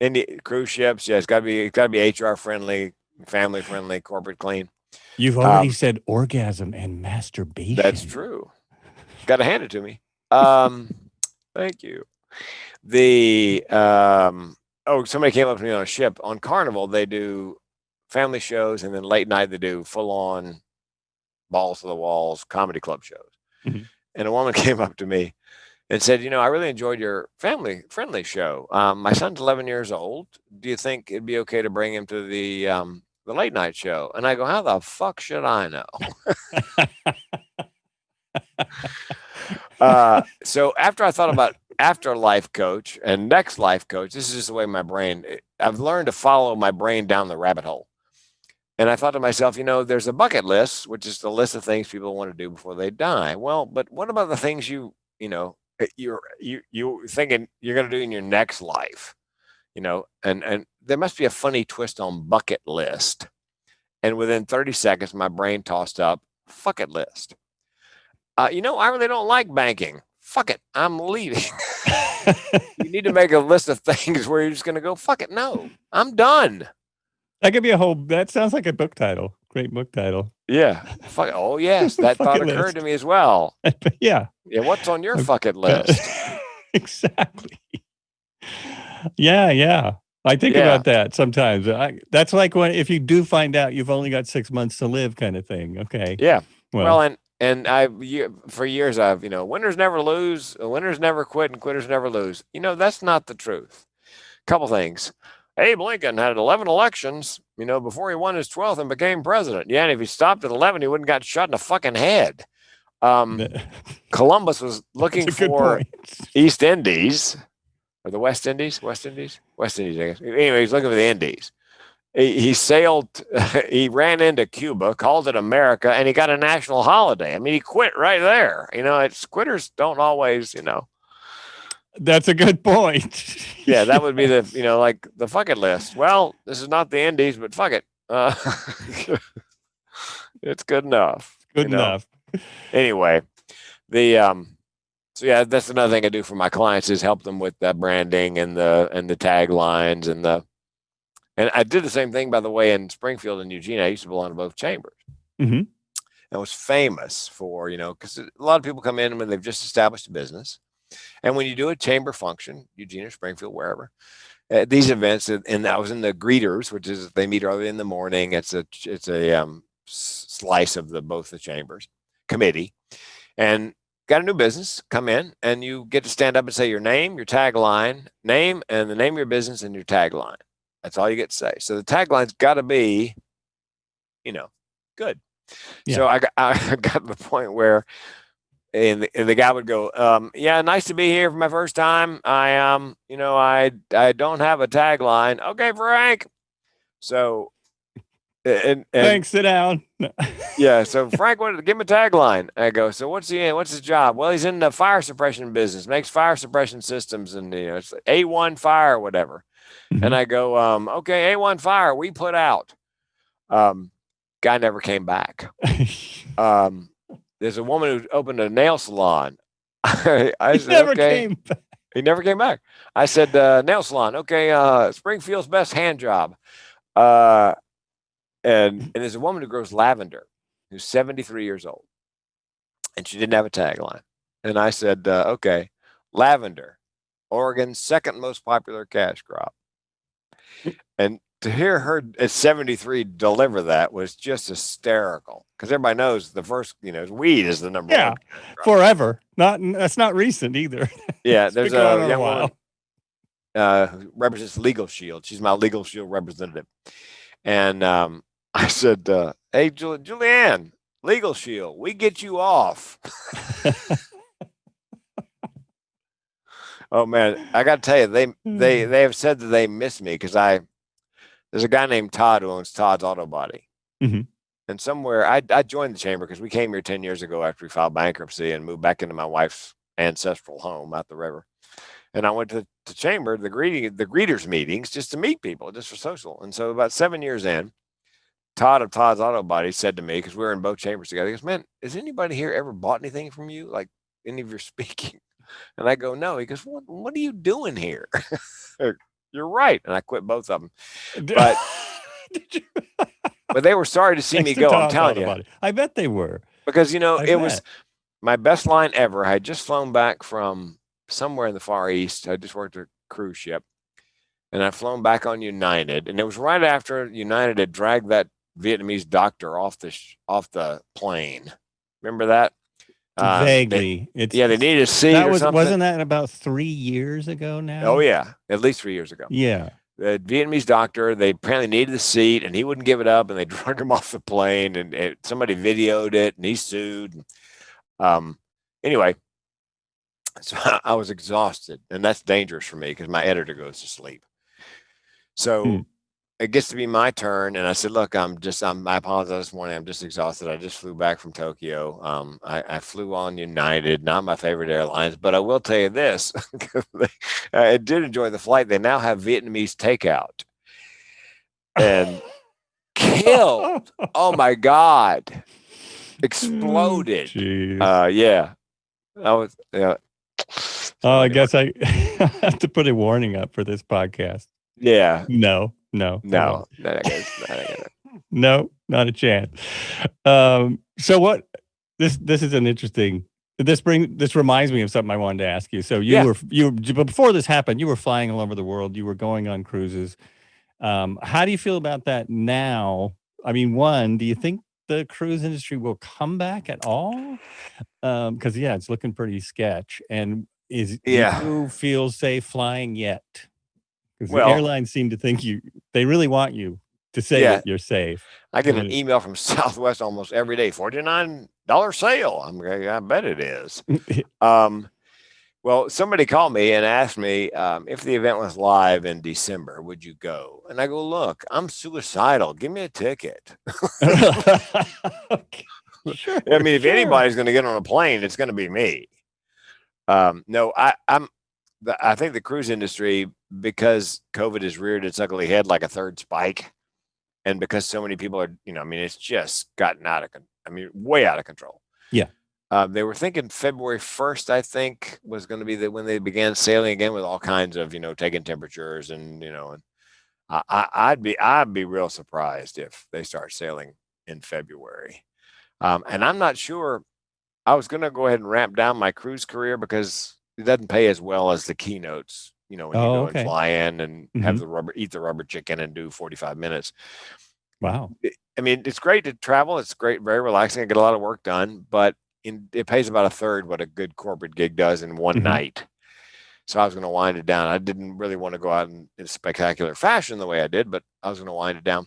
Any cruise ships. Yeah, it's got to be HR friendly, family friendly, corporate clean. You've already said orgasm and masturbation. That's true. Got to hand it to me. Thank you. Somebody came up to me on a ship. On Carnival, they do family shows, and then late night they do full on balls to the walls comedy club shows. Mm-hmm. And a woman came up to me and said, I really enjoyed your family friendly show. My son's 11 years old. Do you think it'd be okay to bring him to the late night show? And I go, how the fuck should I know? So after I thought about afterlife coach and next life coach, this is just the way I've learned to follow my brain down the rabbit hole. And I thought to myself, there's a bucket list, which is the list of things people want to do before they die. Well, but what about the things you're thinking you're going to do in your next life? And there must be a funny twist on bucket list. And within 30 seconds, my brain tossed up fuck it list. I really don't like banking. Fuck it, I'm leaving. You need to make a list of things where you're just going to go, fuck it, no, I'm done. That could be that sounds like a book title. Great book title. Yeah. Oh, yes. That thought occurred to me as well. Yeah. Yeah. What's on your fuck it list? Exactly. Yeah. I think about that sometimes. That's like if you do find out you've only got 6 months to live kind of thing. Okay. Yeah. Well, for years I've, winners never lose, winners never quit, and quitters never lose. That's not the truth. Couple things. Abe Lincoln had 11 elections, before he won his 12th and became president. Yeah, and if he stopped at 11, he wouldn't got shot in the fucking head. Columbus was looking for East Indies, or the West Indies, I guess. Anyway, he's looking for the Indies. He sailed, he ran into Cuba, called it America, and he got a national holiday. I mean, he quit right there. Quitters don't always, That's a good point. Yeah, that would be like the fuck it list. Well, this is not the Indies, but fuck it. It's good enough. Good enough. Anyway, so yeah, that's another thing I do for my clients is help them with that branding and the taglines and I did the same thing, by the way, in Springfield and Eugene. I used to belong to both chambers. Mm-hmm. I was famous for, because a lot of people come in when they've just established a business. And when you do a chamber function, Eugene or Springfield, wherever, these events, and I was in the greeters, which is they meet early in the morning. It's a slice of both the chambers committee, and got a new business, come in, and you get to stand up and say your name, your tagline, name, and the name of your business and your tagline. That's all you get to say. So the tagline's got to be, good. Yeah. So I got to the point where. And the guy would go, yeah, nice to be here for my first time. I I don't have a tagline. Okay, Frank. So and Thanks, sit down. yeah. So Frank wanted to give him a tagline. I go, so what's he in? What's his job? Well, he's in the fire suppression business, makes fire suppression systems, and it's A1 fire or whatever. And Mhm. I go, okay, A1 fire, we put out. Guy never came back. There's a woman who opened a nail salon. I He said, never okay. came back. He never came back. I said, nail salon. Okay. Springfield's best hand job. And there's a woman who grows lavender who's 73 years old, and she didn't have a tagline. And I said, okay, lavender, Oregon's second most popular cash crop. And to hear her at 73 deliver that was just hysterical, because everybody knows the first, weed is the number Yeah, one cash crop. forever. That's not recent either. Yeah, It's there's been going a on young while. woman who represents Legal Shield. She's my Legal Shield representative. And I said, hey, Julianne, Legal Shield, we get you off. Oh man, I got to tell you, they have said that they miss me because there's a guy named Todd who owns Todd's Auto Body, Mhm. and somewhere I joined the chamber because we came here 10 years ago after we filed bankruptcy and moved back into my wife's ancestral home out the river. And I went to the chamber, the greeters meetings, just to meet people, just for social. And so about 7 years in, Todd of Todd's Auto Body said to me, because we were in both chambers together, he goes, man, has anybody here ever bought anything from you? Like any of your speaking? And I go, no. He goes, what are you doing here? You're right. And I quit both of them. But Did you? but they were sorry to see Thanks me to go. I'm Todd's telling Auto you, Body. I bet they were. because I it was bet. my best line ever. I had just flown back from somewhere in the Far East. I just worked a cruise ship, and I'd flown back on United, and it was right after United had dragged that Vietnamese doctor off the plane. Remember that? Vaguely. They needed a seat That or something. wasn't that about 3 years ago now? Oh yeah, at least 3 years ago. Yeah. The Vietnamese doctor, they apparently needed the seat, and he wouldn't give it up, and they drug him off the plane, and somebody videoed it, and he sued. Anyway, so I was exhausted, and that's dangerous for me because my editor goes to sleep. So it gets to be my turn, and I said, "Look, I apologize this morning. I'm just exhausted. I just flew back from Tokyo. I flew on United, not my favorite airlines, but I will tell you this: I did enjoy the flight. They now have Vietnamese takeout, and killed. Oh my God, exploded. Yeah, I was. Yeah. Oh, I guess I have to put a warning up for this podcast. Yeah. No. No, not a chance. So what? This is an interesting. This reminds me of something I wanted to ask you. So you were before this happened, you were flying all over the world. You were going on cruises. How do you feel about that now? I mean, one, do you think the cruise industry will come back at all? Because it's looking pretty sketch. And do you feel safe flying yet? Because the airlines seem to think they really want you to say that you're safe. I get an email from Southwest almost every day, $49 sale. I bet it is. Well, somebody called me and asked me if the event was live in December, would you go? And I go, look, I'm suicidal. Give me a ticket. Okay. Sure, I mean, if anybody's going to get on a plane, it's going to be me. No, I think the cruise industry, because COVID has reared its ugly head like a third spike, and because so many people are, it's just gotten way out of control. Yeah. They were thinking February 1st, I think, was going to be when they began sailing again with all kinds of, taking temperatures and I'd be real surprised if they start sailing in February. And I'm not sure. I was going to go ahead and ramp down my cruise career because it doesn't pay as well as the keynotes, when you go and fly in and have eat the rubber chicken and do 45 minutes. Wow. I mean, it's great to travel. It's great, very relaxing. I get a lot of work done, but it pays about a third what a good corporate gig does in one night. So I was going to wind it down. I didn't really want to go out in spectacular fashion the way I did, but I was going to wind it down.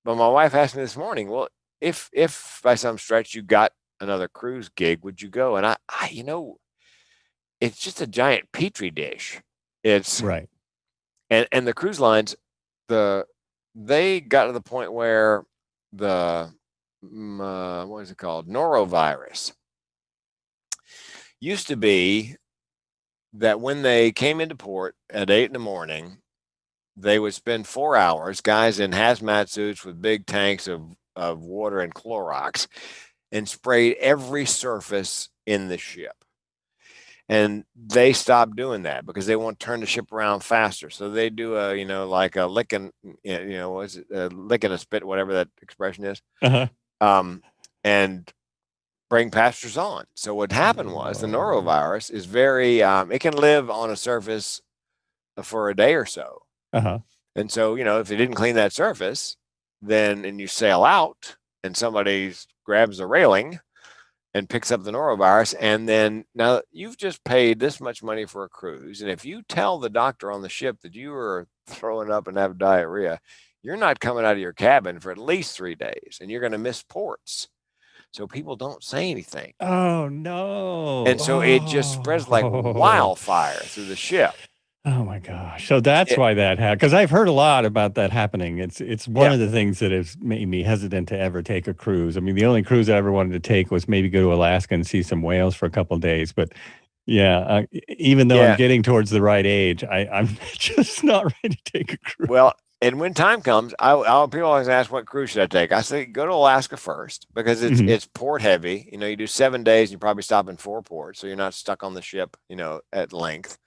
But my wife asked me this morning, well, if by some stretch you got another cruise gig, would you go? And I it's just a giant petri dish. It's right. And the cruise lines, the they got to the point where the what is it called, norovirus, used to be that when they came into port at 8 in the morning, they would spend 4 hours, guys in hazmat suits with big tanks of water and Clorox, and sprayed every surface in the ship. And they stopped doing that because they want to turn the ship around faster. So they do a, like a licking, was it lick and a spit, whatever that expression is, Uh-huh. um, and bring passengers on. So what happened was the Oh. norovirus is very, it can live on a surface for a day or so. Uh-huh. And so, if you didn't clean that surface, then, and you sail out and somebody grabs the railing and picks up the norovirus, and then now you've just paid this much money for a cruise. And if you tell the doctor on the ship that you are throwing up and have diarrhea, you're not coming out of your cabin for at least 3 days, and you're going to miss ports. So people don't say anything. Oh no. And so it just spreads like Oh. wildfire through the ship. Oh my gosh. So that's It, why that happened. Because I've heard a lot about that happening. It's one yeah. of the things that has made me hesitant to ever take a cruise. I mean, the only cruise I ever wanted to take was maybe go to Alaska and see some whales for a couple of days. But yeah, even though I'm Yeah. getting towards the right age, I'm just not ready to take a cruise. Well, and when time comes, people always ask, what cruise should I take? I say go to Alaska first because it's Mhm. it's port heavy. You do 7 days, you probably stop in 4 ports, so you're not stuck on the ship, at length.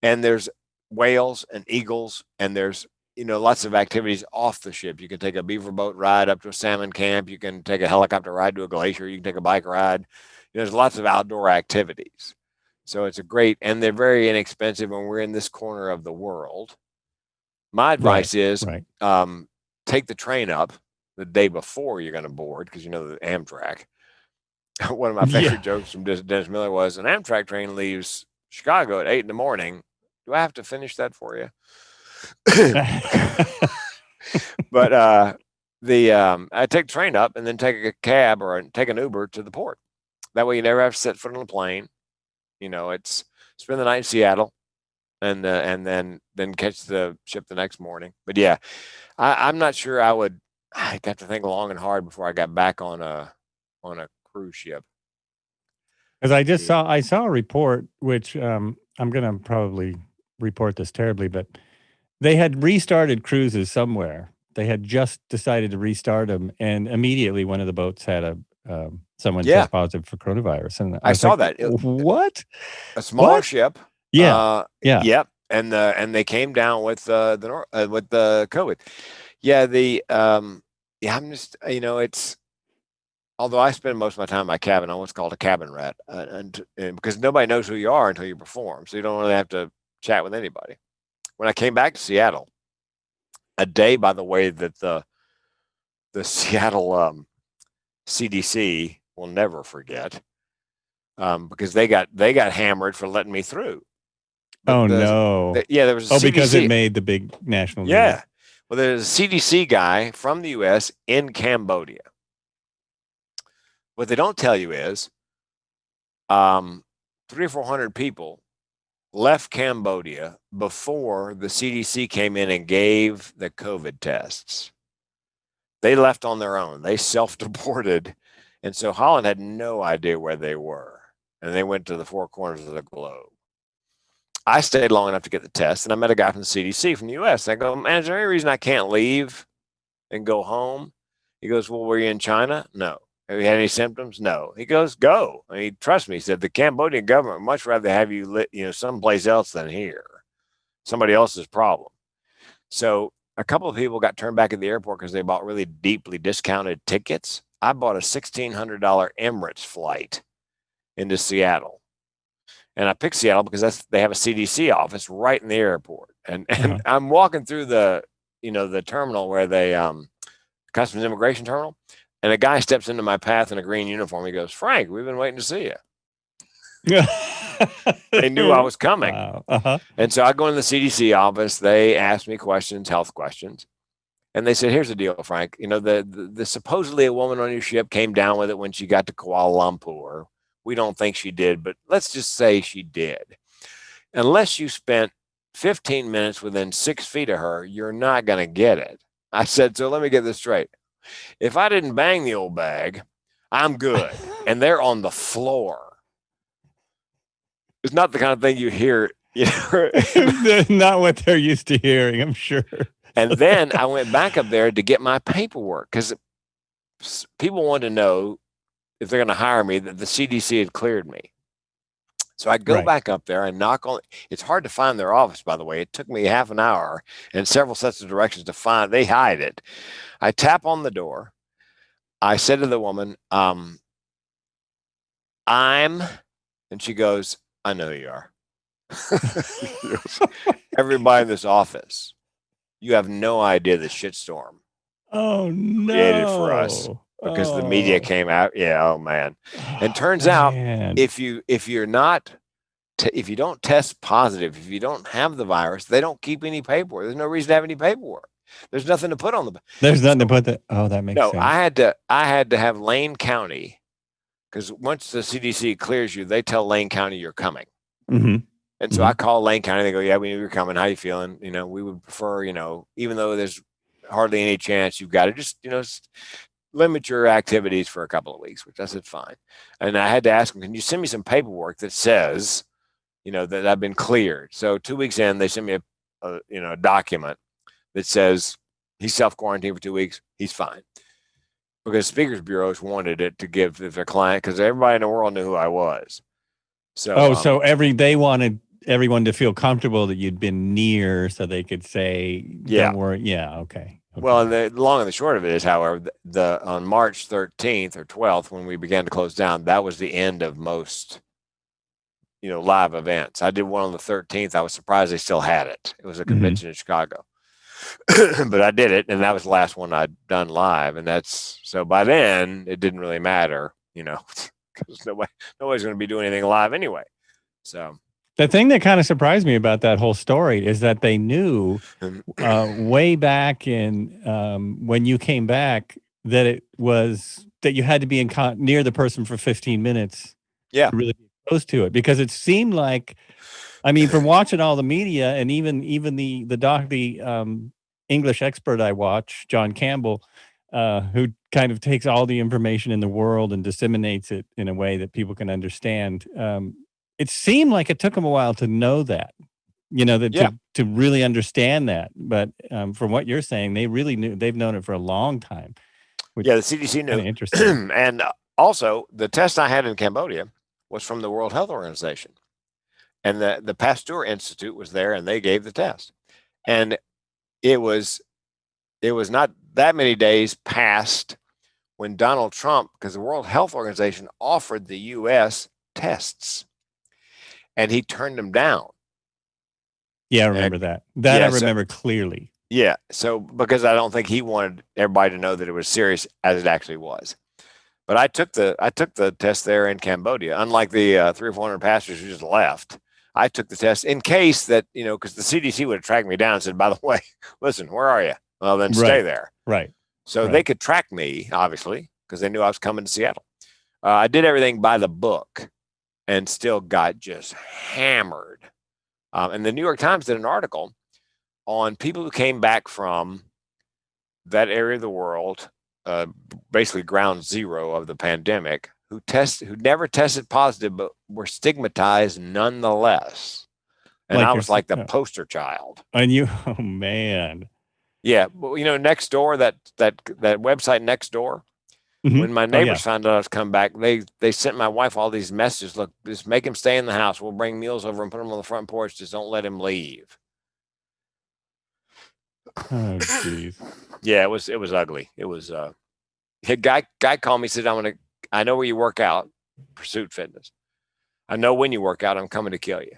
And there's whales and eagles, and there's lots of activities off the ship. You can take a beaver boat ride up to a salmon camp. You can take a helicopter ride to a glacier. You can take a bike ride. There's lots of outdoor activities. So it's and they're very inexpensive when we're in this corner of the world. My Right. advice is Right. take the train up the day before you're going to board because the Amtrak. One of my Yeah. favorite jokes from Dennis Miller was an Amtrak train leaves Chicago at 8 in the morning. Do I have to finish that for you? But I take the train up and then take a cab or take an Uber to the port. That way you never have to set foot on a plane. It's spend the night in Seattle and then catch the ship the next morning. But yeah, I'm not sure I would. I got to think long and hard before I got back on a cruise ship. Because I saw a report, which I'm going to probably report this terribly, but they had restarted cruises somewhere. They had just decided to restart them, and immediately one of the boats had someone Yeah, test positive for coronavirus, and I I was saw like, that. "What? A smaller What?" ship. Yeah, yeah. Yep, and they came down with with the COVID. Yeah, yeah. I'm just it's although I spend most of my time in my cabin, I'm what's called a cabin rat, and because nobody knows who you are until you perform, so you don't really have to chat with anybody. When I came back to Seattle, a day by the way that the Seattle CDC will never forget, because they got hammered for letting me through. Oh no. Yeah, there was a Oh, because it CDC. made the big national news. Yeah, well, there's a CDC guy from the U.S. in Cambodia. What they don't tell you is, 300 or 400 people left Cambodia before the CDC came in and gave the COVID tests. They left on their own. They self-deported, and so Holland had no idea where they were, and they went to the four corners of the globe. I stayed long enough to get the test, and I met a guy from the CDC from the U.S. I go, man, is there any reason I can't leave and go home? He goes, well, were you in China? No. Have you had any symptoms? No. He goes, go. I mean, trust me. He said the Cambodian government would much rather have you someplace else than here, somebody else's problem. So a couple of people got turned back at the airport because they bought really deeply discounted tickets. I bought a $1,600 Emirates flight into Seattle. And I picked Seattle because they have a CDC office right in the airport. And Uh-huh. I'm walking through the terminal where they customs immigration terminal, and a guy steps into my path in a green uniform. He goes, Frank, we've been waiting to see you. They knew I was coming. Wow. Uh-huh. And so I go in the CDC office. They asked me questions, health questions. And they said, here's the deal, Frank. The supposedly a woman on your ship came down with it when she got to Kuala Lumpur. We don't think she did, but let's just say she did. Unless you spent 15 minutes within 6 feet of her, you're not going to get it. I said, so let me get this straight. If I didn't bang the old bag, I'm good. And they're on the floor. It's not the kind of thing you hear. Not what they're used to hearing, I'm sure. And then I went back up there to get my paperwork because people wanted to know if they're going to hire me that the CDC had cleared me. So I go back up there and knock on. It's hard to find their office, by the way. It took me half an hour and several sets of directions to find. They hide it. I tap on the door. I said to the woman, and she goes, I know you are. Everybody in this office, you have no idea the shitstorm. Oh no! Created for us because the media came out. Yeah, oh man! And turns out if you don't test positive, if you don't have the virus, they don't keep any paperwork. There's no reason to have any paperwork. There's nothing to put on the. There's nothing to put that. Oh, that makes sense. No, I had to have Lane County because once the CDC clears you, they tell Lane County you're coming. Mm-hmm. And so I call Lane County. They go, yeah, we knew you were coming. How you feeling? We would prefer, even though there's hardly any chance, you've got to just, limit your activities for a couple of weeks, which I said, fine. And I had to ask them, can you send me some paperwork that says, that I've been cleared? So 2 weeks in, they sent me a document that says he's self-quarantined for 2 weeks. He's fine. Because speakers bureaus wanted it to give their client, because everybody in the world knew who I was. So, they wanted everyone to feel comfortable that you'd been near so they could say, don't worry. Yeah. Okay. Well, and the long and the short of it is, however, on March 13th or 12th, when we began to close down, that was the end of most, live events. I did one on the 13th. I was surprised they still had it. It was a convention in Chicago, but I did it. And that was the last one I'd done live. And so by then it didn't really matter, because nobody's going to be doing anything live anyway. So the thing that kind of surprised me about that whole story is that they knew way back in when you came back that you had to be near the person for 15 minutes. Yeah, to really be exposed to it, because it seemed like, I mean, from watching all the media and even the English expert I watch, John Campbell, who kind of takes all the information in the world and disseminates it in a way that people can understand. It seemed like it took them a while to know that, to really understand that. But from what you're saying, they really knew. They've known it for a long time. The CDC knew. Interesting. And also, the test I had in Cambodia was from the World Health Organization. And the Pasteur Institute was there, and they gave the test. And it was not that many days past when Donald Trump, because the World Health Organization offered the U.S. tests, and he turned them down. Yeah, I remember that. I remember clearly. Yeah, so because I don't think he wanted everybody to know that it was serious as it actually was. But I took the test there in Cambodia. Unlike the 300 or 400 pastors who just left, I took the test in case that, because the CDC would have tracked me down and said, by the way, listen, where are you? Well, then stay there. Right. So they could track me, obviously, because they knew I was coming to Seattle. I did everything by the book and still got just hammered. And the New York Times did an article on people who came back from that area of the world, basically ground zero of the pandemic, who never tested positive, but were stigmatized nonetheless. And I was like the poster child. And you, oh man. Yeah, but next door, that website next door. When my neighbors found out I was coming back, they sent my wife all these messages. Look, just make him stay in the house. We'll bring meals over and put him on the front porch. Just don't let him leave. Oh, jeez. Yeah, it was ugly. It was a guy called me, said, I know where you work out, Pursuit Fitness. I know when you work out, I'm coming to kill you.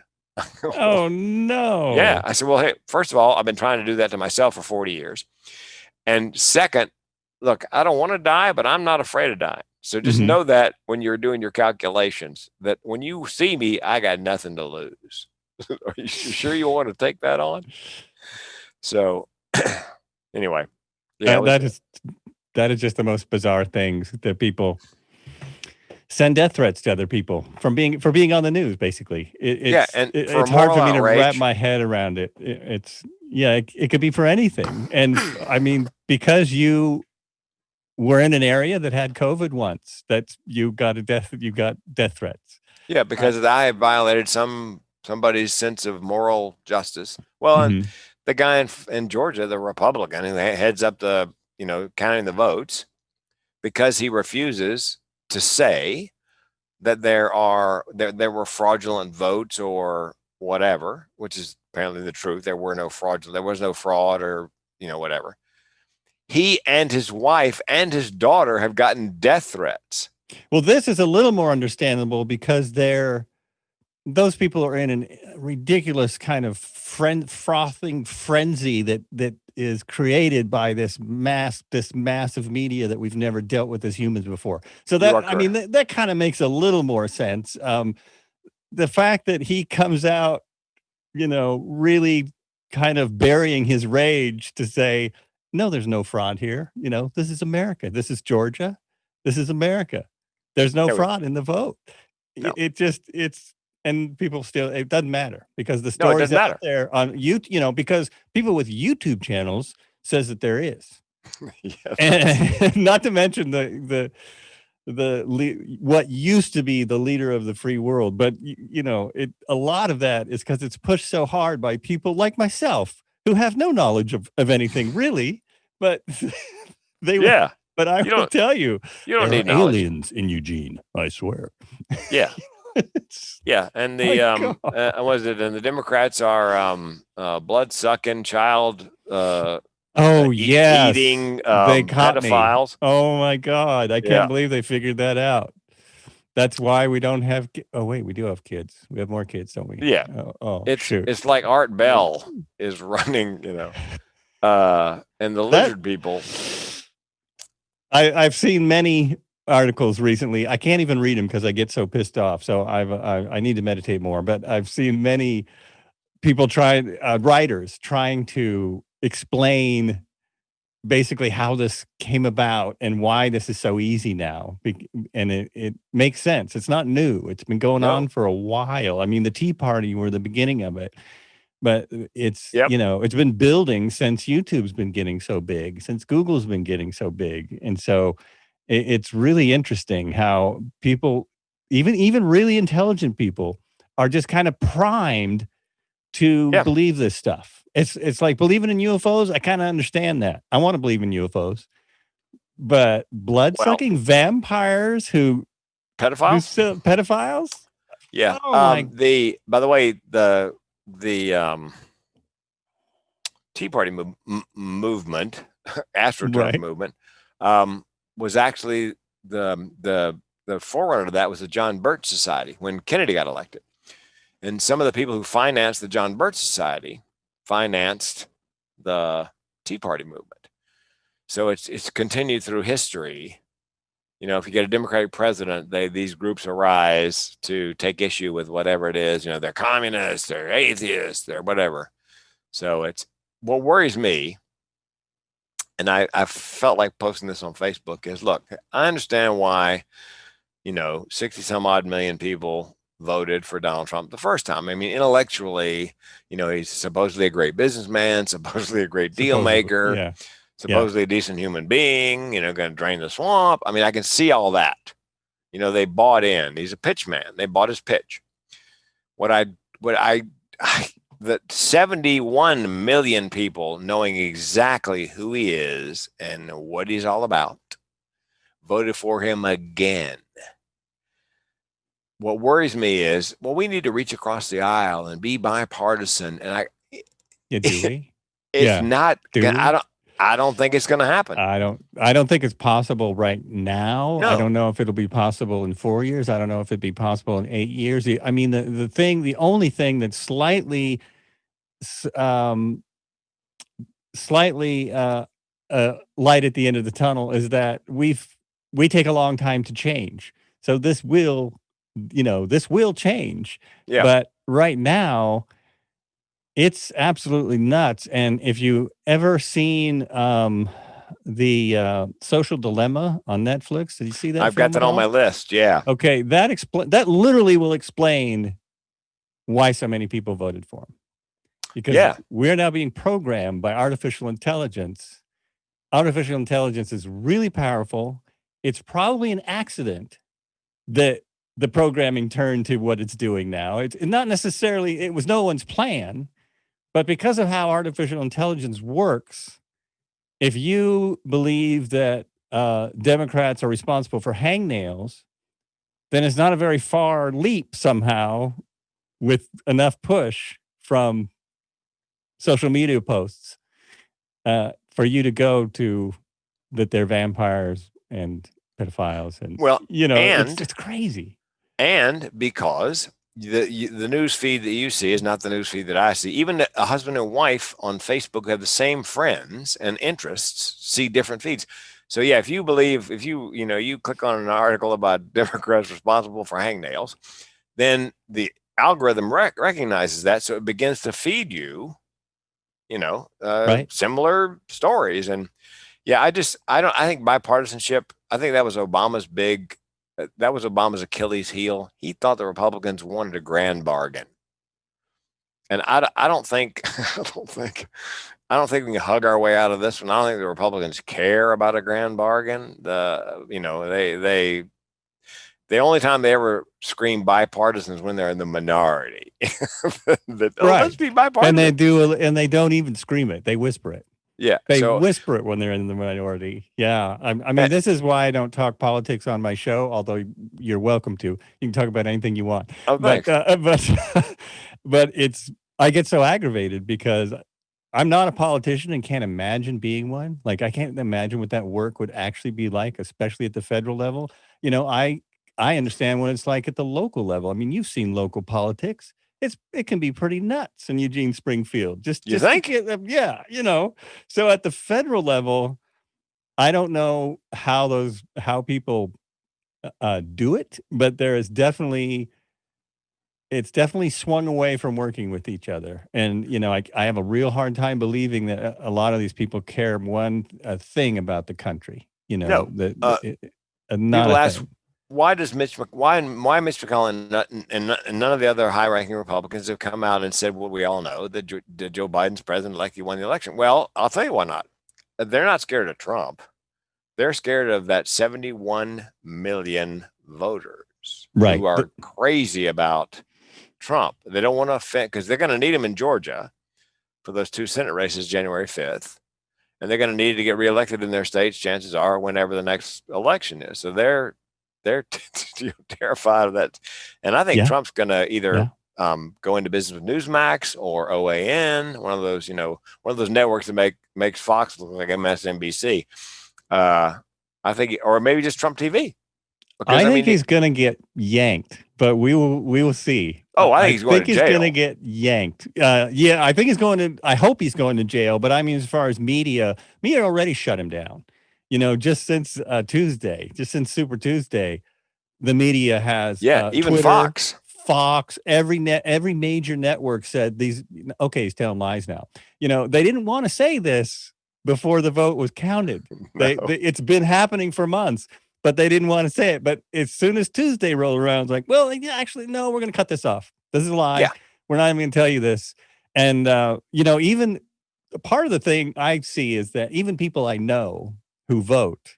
Oh no. Yeah. I said, well, hey, first of all, I've been trying to do that to myself for 40 years. And second, look, I don't want to die, but I'm not afraid of dying. So just know that when you're doing your calculations, that when you see me, I got nothing to lose. Are you sure you want to take that on? So anyway, yeah, that is just the most bizarre things that people send death threats to other people for being on the news. Basically, it's hard for me to wrap my head around it. It's Yeah, it could be for anything. And I mean, because you were in an area that had COVID once, that you got death threats. Yeah, because I violated somebody's sense of moral justice. Well, and the guy in Georgia, the Republican, who heads up the counting the votes, because he refuses to say that there were fraudulent votes or whatever, which is apparently the truth. There was no fraud or whatever. He and his wife and his daughter have gotten death threats. Well, this is a little more understandable because those people are in a ridiculous kind of frothing frenzy that is created by this massive media that we've never dealt with as humans before. So that kind of makes a little more sense. The fact that he comes out, really kind of burying his rage to say, no, there's no fraud here. This is America. This is Georgia. This is America. There's no fraud in the vote. No. And people still, it doesn't matter because the story's out there on YouTube, because people with YouTube channels says that there is. Yes. And not to mention what used to be the leader of the free world, but a lot of that is because it's pushed so hard by people like myself who have no knowledge of anything really, but but I will tell you, you don't need aliens in Eugene, I swear. Yeah. Yeah, and the was it? And the Democrats are blood-sucking child. Eating pedophiles. Oh my God, I can't believe they figured that out. That's why we don't have. Oh wait, we do have kids. We have more kids, don't we? Yeah. It's like Art Bell is running, and the lizard people. I've seen many articles recently. I can't even read them because I get so pissed off. So I need to meditate more. But I've seen many people writers trying to explain basically how this came about and why this is so easy now. And it makes sense. It's not new. It's been going on for a while. I mean, the Tea Party were the beginning of it. But it's, it's been building since YouTube's been getting so big, since Google's been getting so big. And so it's really interesting how people, even really intelligent people, are just kind of primed to believe this stuff. It's like believing in UFOs. I kind of understand that. I want to believe in UFOs. But blood-sucking vampires pedophiles? Yeah. Oh by the way, the Tea Party movement, AstroTurf movement, was actually the forerunner to that was the John Birch Society when Kennedy got elected. And some of the people who financed the John Birch Society financed the Tea Party movement. So it's continued through history. If you get a Democratic president, these groups arise to take issue with whatever it is. They're communists, they're atheists, they're whatever. So it's what worries me. And I felt like posting this on Facebook is, look, I understand why, 60 some odd million people voted for Donald Trump the first time. I mean, intellectually, he's supposedly a great businessman, supposedly a great deal maker, supposedly a decent human being, going to drain the swamp. I mean, I can see all that. They bought in. He's a pitch man. They bought his pitch. The 71 million people knowing exactly who he is and what he's all about voted for him again. What worries me is, we need to reach across the aisle and be bipartisan. And do we? It's not. I don't think it's going to happen. I don't think it's possible right now. No. I don't know if it'll be possible in 4 years. I don't know if it'd be possible in 8 years. I mean, the only thing that's slightly light at the end of the tunnel is that we take a long time to change. So this will change. Yeah. But right now, it's absolutely nuts. And if you ever seen the Social Dilemma on Netflix, did you see that? I've got that on my list. Yeah. Okay, that literally will explain why so many people voted for him. because Yeah. we're now being programmed by artificial intelligence. Artificial intelligence is really powerful. It's probably an accident that the programming turned to what it's doing now. It's not necessarily, it was no one's plan, but because of how artificial intelligence works, if you believe that Democrats are responsible for hangnails, then it's not a very far leap somehow with enough push from social media posts for you to go to that they're vampires and pedophiles. And, Well, it's crazy. And because the news feed that you see is not the news feed that I see. Even a husband and wife on Facebook who have the same friends and interests see different feeds. So yeah, if you click on an article about Democrats responsible for hangnails, then the algorithm recognizes that, so it begins to feed you, Right. similar stories. And yeah, I think bipartisanship. I think that was Obama's Achilles heel. He thought the Republicans wanted a grand bargain, and I don't think we can hug our way out of this one. I don't think the Republicans care about a grand bargain. The only time they ever scream bipartisan is when they're in the minority. Let's be bipartisan. And they don't even scream it; they whisper it. Yeah, they whisper it when they're in the minority. Yeah, I mean, this is why I don't talk politics on my show. Although you're welcome to, you can talk about anything you want. Oh, thanks. But I get so aggravated because I'm not a politician and can't imagine being one. Like, I can't imagine what that work would actually be like, especially at the federal level. I understand what it's like at the local level. I mean, you've seen local politics. It can be pretty nuts in Eugene, Springfield. You think? Yeah, So at the federal level, I don't know how people do it, but it's definitely swung away from working with each other. And I have a real hard time believing that a lot of these people care one thing about the country. No, not people ask, why Mitch McConnell and none of the other high-ranking Republicans have come out and said what we all know, that Joe Biden's president-elect, he won the election? Well, I'll tell you why not. They're not scared of Trump. They're scared of that 71 million voters who are crazy about Trump. They don't want to offend, because they're going to need him in Georgia for those 2 Senate races January 5th. And they're going to need to get reelected in their states, chances are, whenever the next election is. So they're terrified of that. And I think Trump's going to either go into business with Newsmax or OAN, one of those networks that makes Fox look like MSNBC. I think, or maybe just Trump TV. Because, I think he's going to get yanked, but we will see. Oh, I think he's going to jail. He's going to get yanked. Yeah, I think I hope he's going to jail. But I mean, as far as media already shut him down. Just since Tuesday, just since Super Tuesday, the media has even Twitter, Fox, every major network said these. Okay, he's telling lies now. They didn't want to say this before the vote was counted. No. It's been happening for months, but they didn't want to say it. But as soon as Tuesday rolled around, it's like, well, actually, no, we're going to cut this off. This is a lie. Yeah. We're not even going to tell you this. And even part of the thing I see is that even people I know who vote,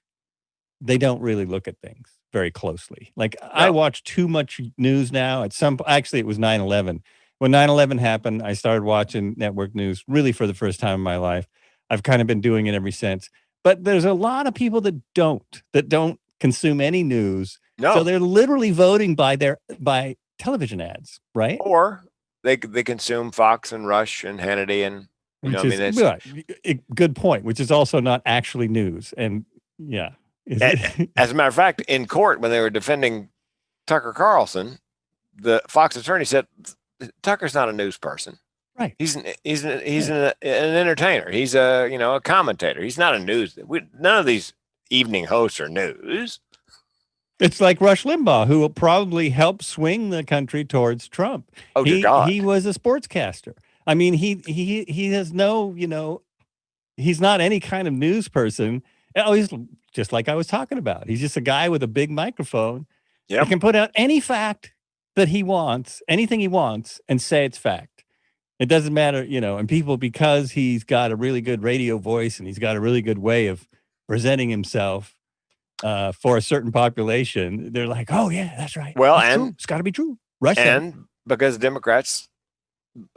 they don't really look at things very closely. Like, no. I watch too much news now. Actually, it was 9/11. When 9/11 happened, I started watching network news really for the first time in my life. I've kind of been doing it ever since. But there's a lot of people that don't consume any news. No. So they're literally voting by television ads, right? Or they consume Fox and Rush and Hannity and good point, which is also not actually news. And yeah. As a matter of fact, in court, when they were defending Tucker Carlson, the Fox attorney said Tucker's not a news person. Right. He's an entertainer. He's a commentator. He's not a news. None of these evening hosts are news. It's like Rush Limbaugh, who will probably help swing the country towards Trump. Oh, dear God. He was a sportscaster. I mean, he has no, he's not any kind of news person. Oh, he's just like I was talking about. He's just a guy with a big microphone. Yep. He can put out any fact that he wants, anything he wants, and say it's fact. It doesn't matter, and people, because he's got a really good radio voice and he's got a really good way of presenting himself for a certain population, they're like, oh, yeah, that's right. Well, That's true. It's got to be true. Rush them. And because Democrats,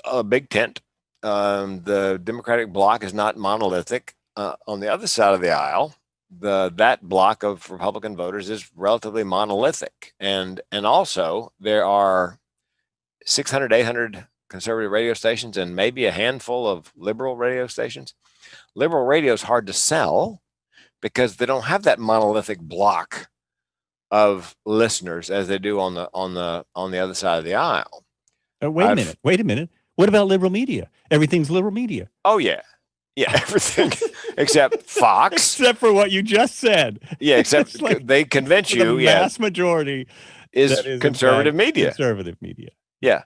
a big tent, the Democratic bloc is not monolithic. On the other side of the aisle, that block of Republican voters is relatively monolithic. And also there are 600, 800 conservative radio stations and maybe a handful of liberal radio stations. Liberal radio is hard to sell because they don't have that monolithic block of listeners as they do on the other side of the aisle. Wait a minute. What about liberal media? Everything's liberal media. Oh, yeah. Yeah, everything except Fox. Except for what you just said. Yeah, except like they convince you. The vast majority is conservative media. Conservative media. Yeah.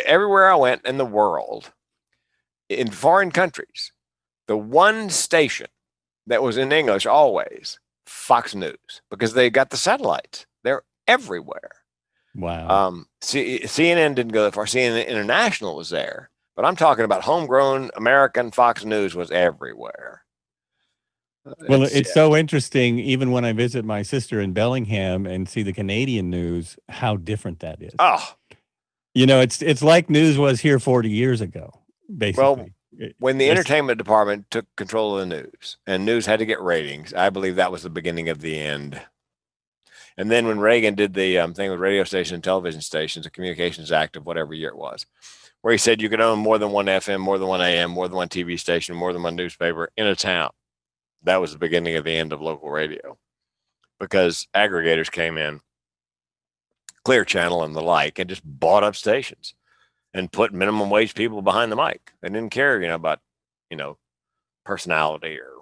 Everywhere I went in the world, in foreign countries, the one station that was in English always, Fox News, because they got the satellites. They're everywhere. Wow. CNN didn't go that far. CNN International was there. But I'm talking about homegrown American Fox News was everywhere. Well, it's so interesting, even when I visit my sister in Bellingham and see the Canadian news, how different that is. Oh. It's like news was here 40 years ago, basically. Well, when the entertainment department took control of the news and news had to get ratings, I believe that was the beginning of the end. And then when Reagan did the thing with radio stations and television stations, the Communications Act of whatever year it was, where he said you could own more than one FM, more than one AM, more than one TV station, more than one newspaper in a town. That was the beginning of the end of local radio because aggregators came in, Clear Channel and the like, and just bought up stations and put minimum wage people behind the mic. They didn't care, about, personality or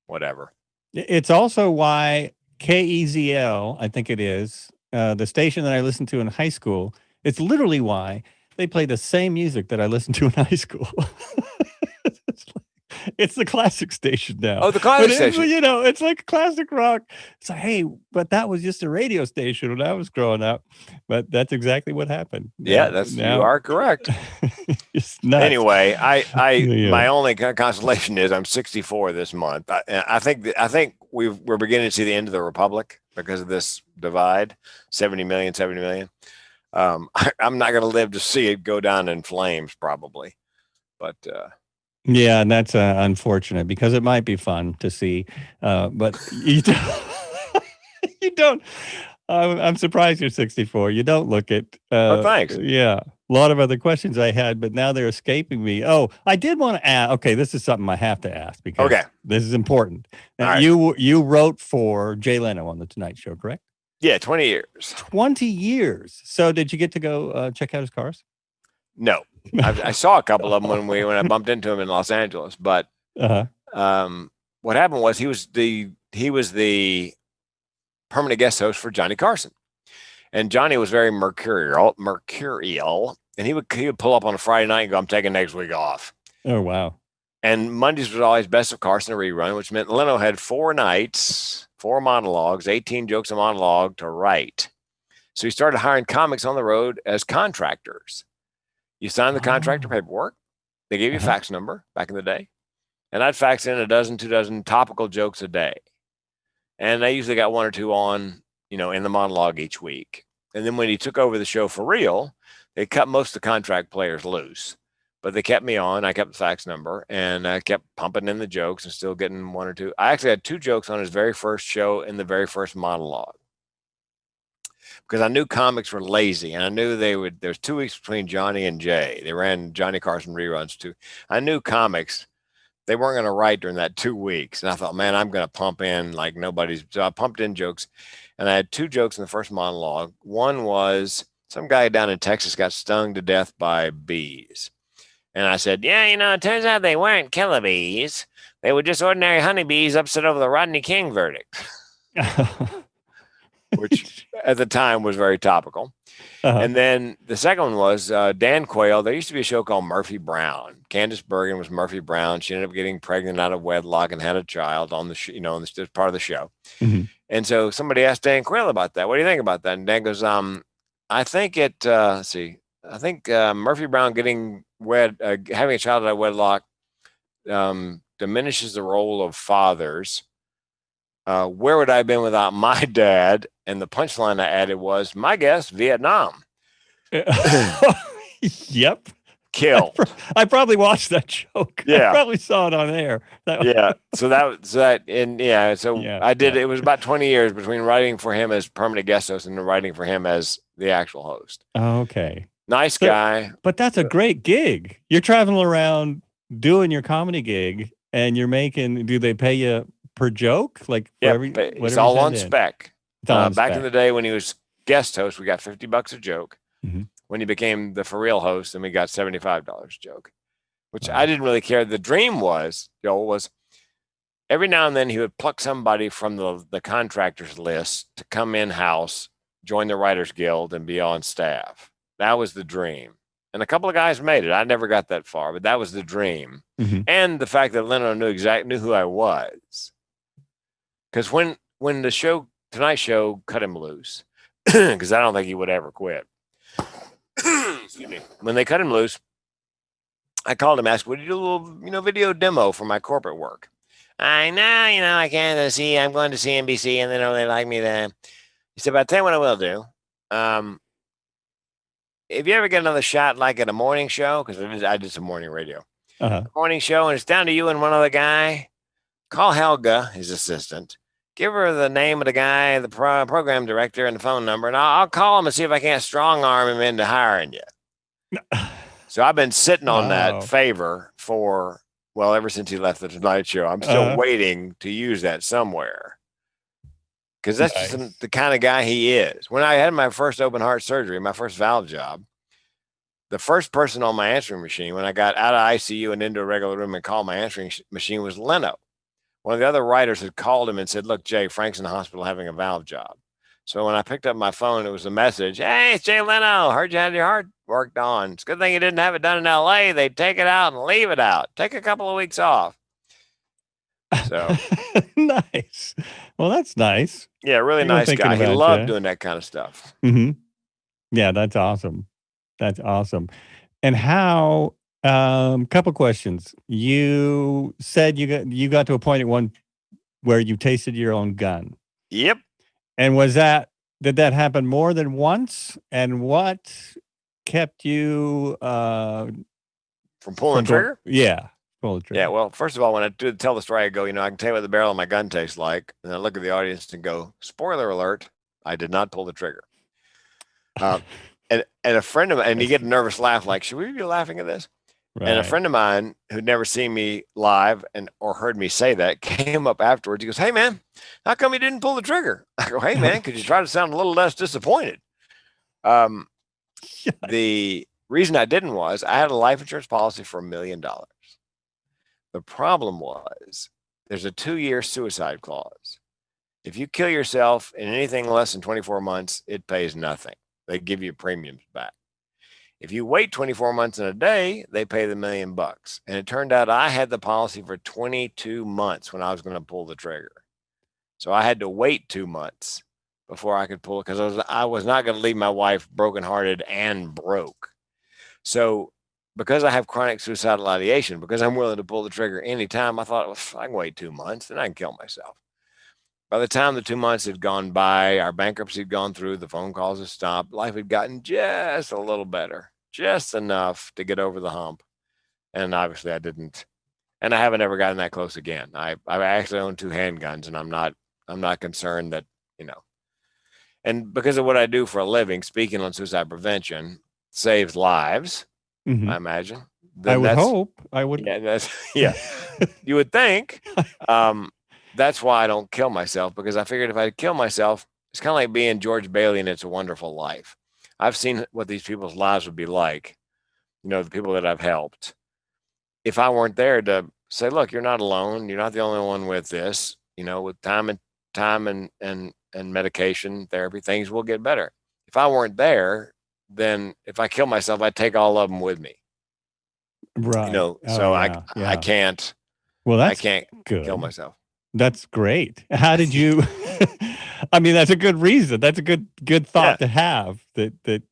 whatever. It's also why KEZL, I think it is, the station that I listened to in high school, it's literally why they play the same music that I listened to in high school. It's the classic station now. Oh, the classic station. It's like classic rock. It's like, hey, but that was just a radio station when I was growing up. But that's exactly what happened. Yeah, you are correct. It's nuts. Anyway, my only consolation is I'm 64 this month. I think we're beginning to see the end of the republic because of this divide. 70 million. I'm not going to live to see it go down in flames, probably. But yeah, and that's unfortunate because it might be fun to see, but you don't. You don't. I'm surprised you're 64. You don't look it. Oh, thanks. Yeah, a lot of other questions I had, but now they're escaping me. Oh, I did want to ask. Okay, this is something I have to ask because this is important. Now, right. You wrote for Jay Leno on the Tonight Show, correct? Yeah, 20 years. 20 years. So did you get to go check out his cars? No. I saw a couple of them when I bumped into him in Los Angeles, but what happened was he was the permanent guest host for Johnny Carson, and Johnny was very mercurial, and he would pull up on a Friday night and go, "I'm taking next week off." Oh wow! And Mondays was always Best of Carson, a rerun, which meant Leno had 4 nights, 4 monologues, 18 jokes a monologue to write. So he started hiring comics on the road as contractors. You signed the contractor paperwork. They gave you a fax number back in the day. And I'd fax in 12 2 dozen topical jokes a day. And they usually got 1 or 2 on, in the monologue each week. And then when he took over the show for real, they cut most of the contract players loose. But they kept me on. I kept the fax number. And I kept pumping in the jokes and still getting 1 or 2. I actually had 2 jokes on his very first show in the very first monologue. Because I knew comics were lazy, and I knew there's 2 weeks between Johnny and Jay. They ran Johnny Carson reruns too. I knew comics, they weren't going to write during that 2 weeks. And I thought, man, I'm going to pump in like nobody's. So I pumped in jokes, and I had 2 jokes in the first monologue. One was some guy down in Texas got stung to death by bees. And I said, yeah, it turns out they weren't killer bees. They were just ordinary honeybees upset over the Rodney King verdict. Which at the time was very topical. And then the second one was Dan Quayle. There used to be a show called Murphy Brown. Candace Bergen was Murphy Brown. She ended up getting pregnant out of wedlock and had a child on the on this part of the show. Mm-hmm. And so somebody asked Dan Quayle about that. What do you think about that? And Dan goes, I think Murphy Brown getting having a child out of wedlock diminishes the role of fathers. Where would I have been without my dad? And the punchline I added was, my guess, Vietnam. Yep. Killed. I probably watched that joke. Yeah. I probably saw it on air. Yeah. So I did. Yeah. It was about 20 years between writing for him as permanent guest host and writing for him as the actual host. Okay. Nice guy. But that's a great gig. You're traveling around doing your comedy gig, and you're making. Do they pay you per joke? Like for it's all on spec. Back in the day when he was guest host, we got $50 a joke. Mm-hmm. When he became the for real host, then we got $75 a joke, which I didn't really care. The dream was, Joel, was every now and then he would pluck somebody from the contractors list to come in-house, join the Writers Guild, and be on staff. That was the dream. And a couple of guys made it. I never got that far, but that was the dream. Mm-hmm. And the fact that Leno knew who I was. Because when the Tonight Show cut him loose, because I don't think he would ever quit. Excuse me. When they cut him loose, I called him, asked, would you do a little, video demo for my corporate work? I know, I can't I'm going to CNBC and they don't really like me then. He said, but I'll tell you what I will do. If you ever get another shot like at a morning show, because I did some morning radio, morning show, and it's down to you and one other guy, call Helga, his assistant, give her the name of the guy, the program director, and the phone number, and I'll call him and see if I can't strong arm him into hiring you. So I've been sitting on that favor ever since he left the Tonight Show. I'm still waiting to use that somewhere. Because that's just the kind of guy he is. When I had my first open heart surgery, my first valve job, the first person on my answering machine, when I got out of ICU and into a regular room and called my answering machine, was Leno. One of the other writers had called him and said, look, Jay, Frank's in the hospital having a valve job. So when I picked up my phone, it was a message. Hey, it's Jay Leno. Heard you had your heart worked on. It's a good thing you didn't have it done in LA. They'd take it out and leave it out. Take a couple of weeks off. So nice. Well, that's nice. Yeah, really nice guy. He loved doing that kind of stuff. Mm-hmm. Yeah, that's awesome. That's awesome. And how? Couple questions. You said you got to a point at one where you tasted your own gun. Yep. And did that happen more than once? And what kept you from pulling the trigger? Yeah. Pull the trigger. Yeah, well, first of all, when I tell the story, I go, I can tell you what the barrel of my gun tastes like. And I look at the audience and go, spoiler alert, I did not pull the trigger. And a friend of mine, and you get a nervous laugh like, should we be laughing at this? Right. And a friend of mine who'd never seen me live or heard me say that came up afterwards. He goes, hey, man, how come you didn't pull the trigger? I go, hey, man, could you try to sound a little less disappointed? The reason I didn't was I had a life insurance policy for $1 million. The problem was there's a 2-year suicide clause. If you kill yourself in anything less than 24 months, it pays nothing. They give you premiums back. If you wait 24 months and a day, they pay the $1 million. And it turned out I had the policy for 22 months when I was going to pull the trigger. So I had to wait 2 months before I could pull it because I was not going to leave my wife brokenhearted and broke. So because I have chronic suicidal ideation, because I'm willing to pull the trigger anytime, I thought, well, I can wait 2 months, then I can kill myself. By the time the 2 months had gone by, our bankruptcy had gone through, the phone calls had stopped, life had gotten just a little better, just enough to get over the hump. And obviously I didn't, and I haven't ever gotten that close again. I actually own 2 handguns, and I'm not concerned that, and because of what I do for a living, speaking on suicide prevention saves lives. I imagine. I would hope. I would. Yeah, you would think. That's why I don't kill myself, because I figured if I kill myself, it's kind of like being George Bailey in It's a Wonderful Life. I've seen what these people's lives would be like, the people that I've helped. If I weren't there to say, look, you're not alone. You're not the only one with this, with time and medication, therapy, things will get better. If I weren't there, then if I kill myself, I'd take all of them with me. Right. I can't. Well, I can't kill myself. That's great. How did you? I mean, that's a good reason. That's a good thought to have. That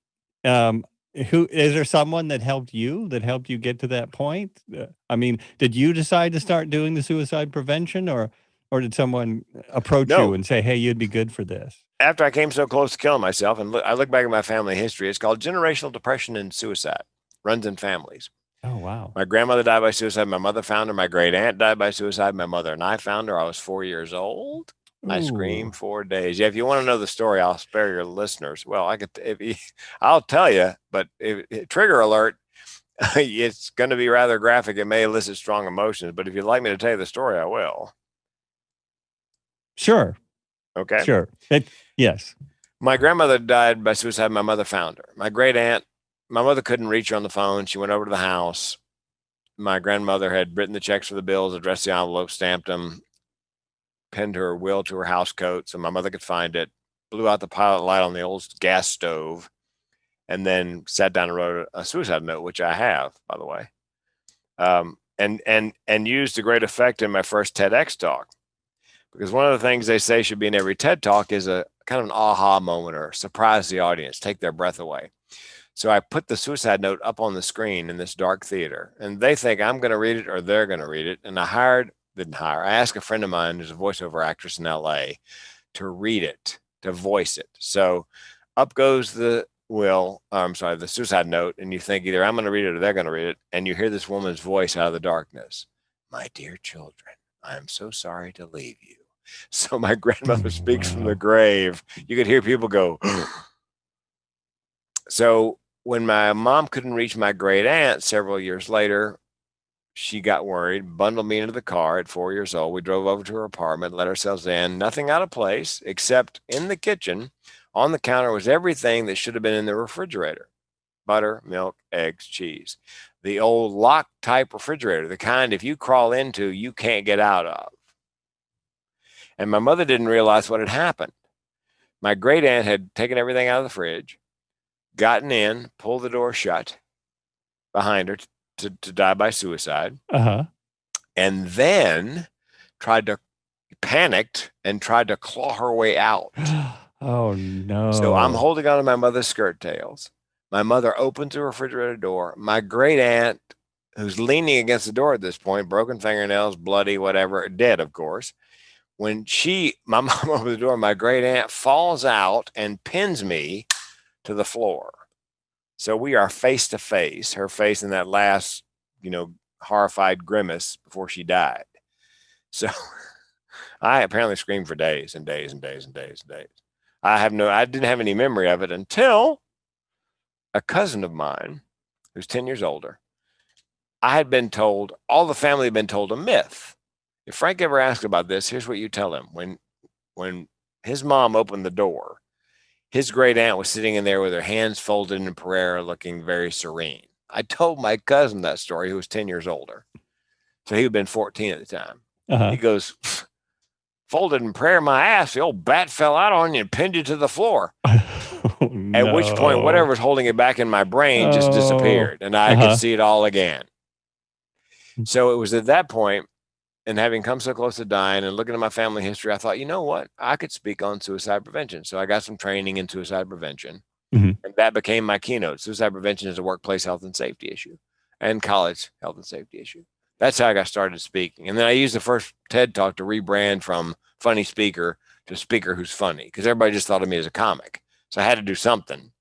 who is there someone that helped you get to that point? I mean, did you decide to start doing the suicide prevention, or did someone approach you No, and say, hey, you'd be good for this? after I came so close to killing myself, and I look back at my family history, it's called generational depression and suicide, runs in families. Oh, wow. My grandmother died by suicide. My mother found her. My great aunt died by suicide. My mother and I found her. I was 4 years old. I Ooh. screamed for days. Yeah, if you want to know the story, I'll spare your listeners. Well, I'll tell you, but trigger alert, it's going to be rather graphic. It may elicit strong emotions, but if you'd like me to tell you the story, I will. Sure. Okay. Sure. Yes. My grandmother died by suicide. My mother found her. My great aunt, my mother couldn't reach her on the phone. She went over to the house. My grandmother had written the checks for the bills, addressed the envelope, stamped them, pinned her will to her house coat so my mother could find it, blew out the pilot light on the old gas stove, and then sat down and wrote a suicide note, which I have, by the way, and used to great effect in my first TEDx talk. Because one of the things they say should be in every TED talk is a kind of an aha moment or surprise the audience, take their breath away. So I put the suicide note up on the screen in this dark theater, and they think I'm going to read it or they're going to read it. And I asked a friend of mine who's a voiceover actress in LA to read it, to voice it. So up goes the suicide note, and you think either I'm going to read it or they're going to read it. And you hear this woman's voice out of the darkness. My dear children, I am so sorry to leave you. So my grandmother speaks from the grave. You could hear people go. So when my mom couldn't reach my great aunt several years later, she got worried, bundled me into the car at 4 years old. We drove over to her apartment, let ourselves in, nothing out of place, except in the kitchen. On the counter was everything that should have been in the refrigerator: butter, milk, eggs, cheese. The old lock type refrigerator, the kind if you crawl into, you can't get out of. And my mother didn't realize what had happened. My great aunt had taken everything out of the fridge, gotten in, pulled the door shut behind her to die by suicide, and then panicked and tried to claw her way out. Oh, no. So I'm holding on to my mother's skirt tails. My mother opens the refrigerator door. My great aunt, who's leaning against the door at this point, broken fingernails, bloody, whatever, dead, of course. When my mom opens the door, my great aunt falls out and pins me to the floor. So we are face to face, her face in that last, horrified grimace before she died. So I apparently screamed for days and days and days and days and days. I didn't have any memory of it until a cousin of mine, who's 10 years older, all the family had been told a myth. If Frank ever asked about this, here's what you tell him. When his mom opened the door, his great aunt was sitting in there with her hands folded in prayer, looking very serene. I told my cousin that story, who was 10 years older. So he had been 14 at the time. He goes, folded in prayer, my ass, the old bat fell out on you and pinned you to the floor. No. At which point, whatever was holding it back in my brain just disappeared, and I could see it all again. So it was at that point, and having come so close to dying and looking at my family history, I thought, you know what? I could speak on suicide prevention. So I got some training in suicide prevention, and that became my keynote. Suicide prevention is a workplace health and safety issue and college health and safety issue. That's how I got started speaking. And then I used the first TED Talk to rebrand from funny speaker to speaker who's funny, because everybody just thought of me as a comic. So I had to do something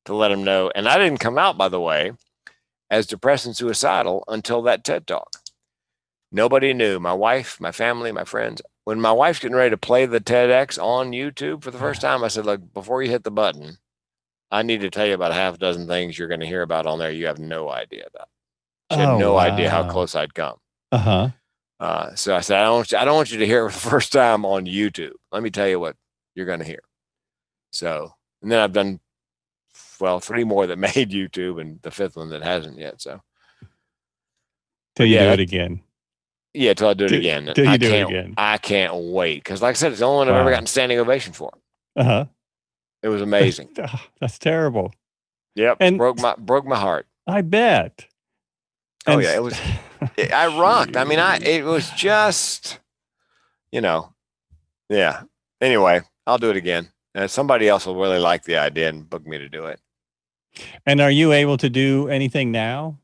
to let them know. And I didn't come out, by the way, as depressed and suicidal until that TED Talk. Nobody knew. My wife, my family, my friends. When my wife's getting ready to play the TEDx on YouTube for the first time, I said, look, before you hit the button, I need to tell you about a half dozen things you're going to hear about on there you have no idea about. She had no idea how close I'd come. So I said, I don't want you to hear it for the first time on YouTube. Let me tell you what you're going to hear. So, and then I've done, 3 more that made YouTube and the 5th one that hasn't yet. So. Till you do it again. Yeah, till I do it again. Till you do it again. I can't wait. Because like I said, it's the only one I've ever gotten standing ovation for. It was amazing. That's terrible. Yep. And broke my heart. I bet. Oh, yeah. It was, I rocked. I mean, it was just, yeah. Anyway, I'll do it again. Somebody else will really like the idea and book me to do it. And are you able to do anything now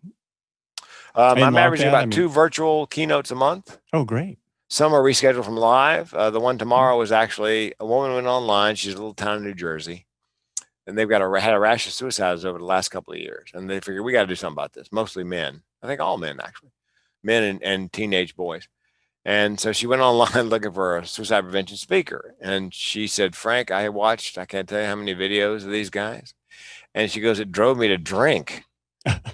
in I'm averaging lockdown? about 2 virtual keynotes a month. Oh, great. Some are rescheduled from live. The one tomorrow was actually a woman went online. She's a little town in New Jersey, and they've had a rash of suicides over the last couple of years. And they figured we got to do something about this. Mostly men. I think all men, actually, men and teenage boys. And so she went online looking for a suicide prevention speaker. And she said, Frank, I can't tell you how many videos of these guys. And she goes, it drove me to drink.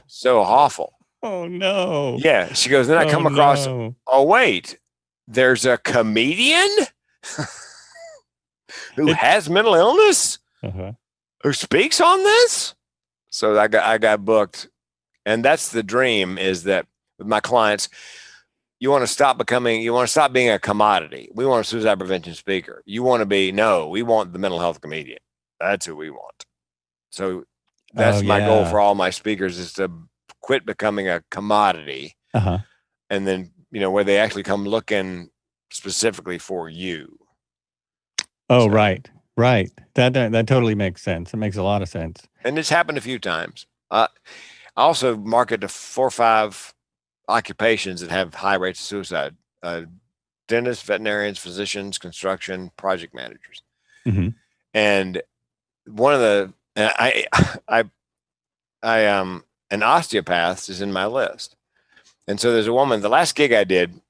So awful. Oh, no. Yeah. She goes, then I come across, oh, wait, there's a comedian who has mental illness who speaks on this. So I got booked. And that's the dream, is that with my clients, you want to stop being a commodity. We want a suicide prevention speaker. We want the mental health comedian. That's who we want. So that's my goal for all my speakers, is to quit becoming a commodity. And then, where they actually come looking specifically for you. Oh, so, right. That totally makes sense. It makes a lot of sense. And it's happened a few times. I also market to 4 or 5 occupations that have high rates of suicide: dentists, veterinarians, physicians, construction, project managers. And one of the an osteopath is in my list. And so there's a woman, the last gig I did,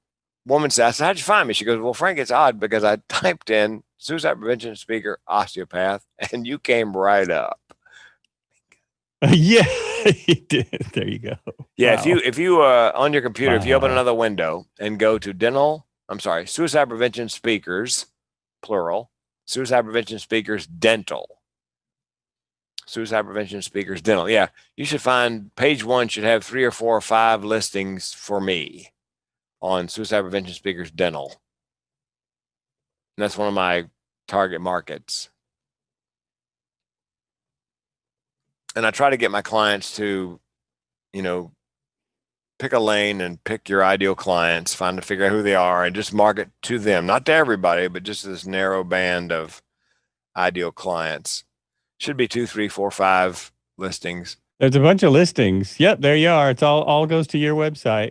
woman said, I said, how'd you find me? She goes, well, Frank, it's odd because I typed in suicide prevention speaker, osteopath, and you came right up. Yeah, you did. There you go. Yeah. Wow. If you on your computer, if you open another window and go to suicide prevention speakers, plural, suicide prevention speakers, dental. Suicide prevention speakers, dental. Yeah. You should find page 1 should have 3 or 4 or 5 listings for me on suicide prevention speakers, dental. And that's one of my target markets. And I try to get my clients to, pick a lane and pick your ideal clients, figure out who they are and just market to them, not to everybody, but just this narrow band of ideal clients. Should be 2, 3, 4, 5 listings. There's a bunch of listings. Yep, there you are. It's all goes to your website.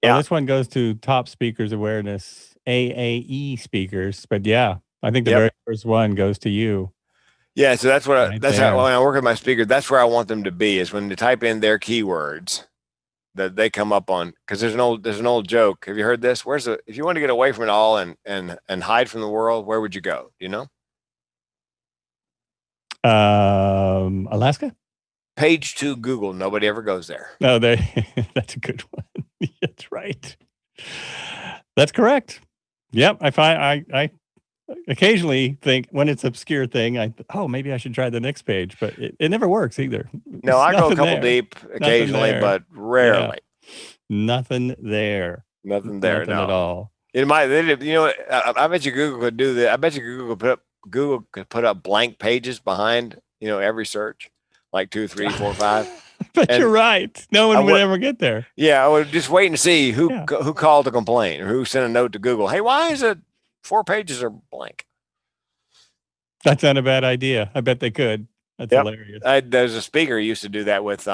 Yeah. Well, this one goes to Top Speakers Awareness, AAE speakers. But yeah, I think the very first one goes to you. Yeah, so that's what how when I work with my speakers, that's where I want them to be, is when they type in their keywords that they come up on. Because there's an old joke. Have you heard this? If you want to get away from it all and hide from the world, where would you go? Do you know? Alaska? Page 2 Google. Nobody ever goes there. No, that's a good one. That's right. That's correct. Yep. I occasionally think when it's an obscure thing, maybe I should try the next page, but it never works either. No, I go a couple deep occasionally, but rarely. Yeah. Nothing there. Nothing there. Nothing at all. It might. I bet you Google could do that. I bet you Google could put up blank pages behind every search, like 2, 3, 4, 5. But you're right. No one would ever get there. Yeah, I would just wait and see who called to complain or who sent a note to Google. Hey, why is it 4 pages are blank? That's not a bad idea. I bet they could. That's hilarious. There's a speaker who used to do that with.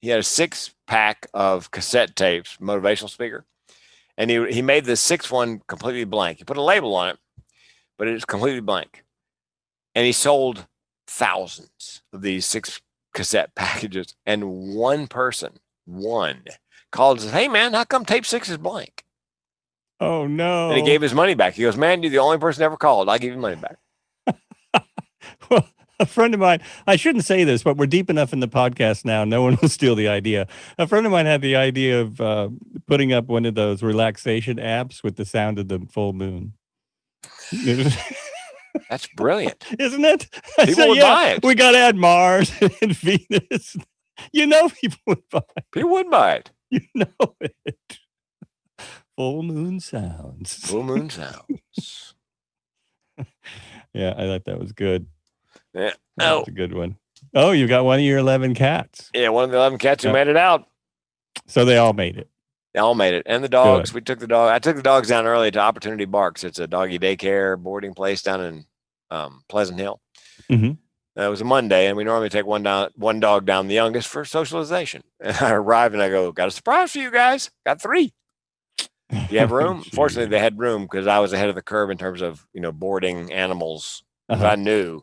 He had a 6-pack of cassette tapes, motivational speaker, and he made the 6th one completely blank. He put a label on it, but it's completely blank, and he sold thousands of these 6 cassette packages, and one person called and said, hey man, how come tape 6 is blank? Oh no. And he gave his money back. He goes, man, you're the only person ever called. I'll give you money back. Well, a friend of mine, I shouldn't say this, but we're deep enough in the podcast now, no one will steal the idea. A friend of mine had the idea of putting up one of those relaxation apps with the sound of the full moon. That's brilliant. Isn't it? People would buy it. We got to add Mars and Venus. People would buy it. People would buy it. You know it. Full moon sounds. Full moon sounds. Yeah, I thought that was good. Yeah. That's a good one. Oh, you got one of your 11 cats. Yeah, one of the 11 cats who made it out. So they all made it. They all made it. And the dogs. Good. I took the dogs down early to Opportunity Barks. It's a doggy daycare boarding place down in Pleasant Hill. Mm-hmm. It was a Monday, and we normally take one dog down, the youngest, for socialization. And I arrived, and I go, got a surprise for you guys. Got 3. Do you have room? Fortunately, they had room because I was ahead of the curve in terms of, boarding animals. Because I knew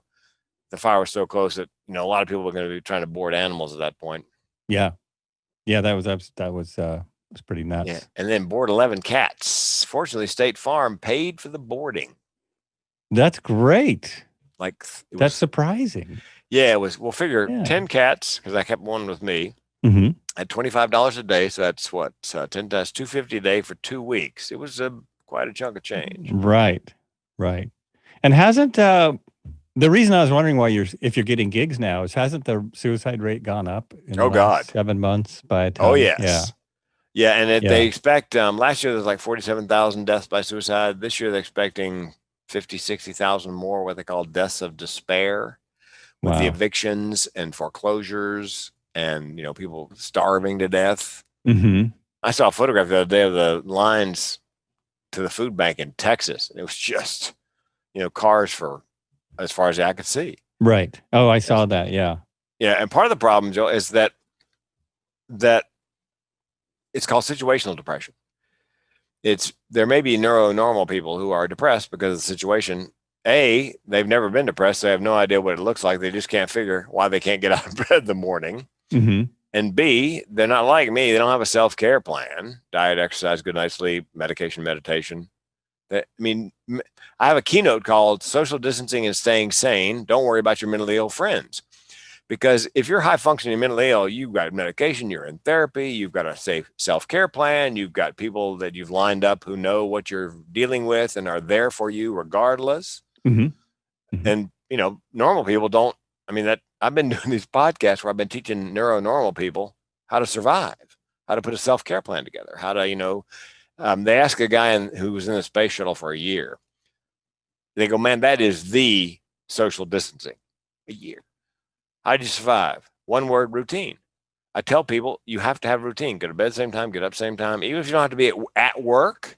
the fire was so close that, a lot of people were going to be trying to board animals at that point. Yeah. Yeah, that was pretty nuts. Yeah. And then board 11 cats. Fortunately, State Farm paid for the boarding. That's great. That's surprising. Yeah, it was. We'll figure 10 cats, because I kept one with me. Mm-hmm. At $25 a day, so that's what 10 that's $250 a day for 2 weeks. It was quite a chunk of change. Right. And hasn't the reason I was wondering if you're getting gigs now is, hasn't the suicide rate gone up in the last 7 months by a ton? Oh yes, yeah, and they expect last year there was like 47,000 deaths by suicide. This year they're expecting 50,000-60,000 more, what they call deaths of despair, with the evictions and foreclosures. And, people starving to death. Mm-hmm. I saw a photograph the other day of the lines to the food bank in Texas. And it was just, cars for as far as I could see. Right. Oh, I saw that. Yeah. Yeah. And part of the problem, Joe, is that it's called situational depression. There may be neuronormal people who are depressed because of the situation. A, they've never been depressed. So they have no idea what it looks like. They just can't figure why they can't get out of bed in the morning. Mm-hmm. And B, they're not like me. They don't have a self-care plan: diet, exercise, good night's sleep, medication, meditation. I have a keynote called Social Distancing and Staying Sane. Don't worry about your mentally ill friends. Because if you're high functioning mentally ill, you've got medication, you're in therapy, you've got a safe self-care plan, you've got people that you've lined up who know what you're dealing with and are there for you regardless. Mm-hmm. Mm-hmm. And, normal people don't. I've been doing these podcasts where I've been teaching neuronormal people how to survive, how to put a self-care plan together, how to, they asked a guy who was in the space shuttle for a year. They go, man, that is the social distancing, a year. How did you survive? One word: routine. I tell people you have to have routine. Go to bed same time, get up same time. Even if you don't have to be at work,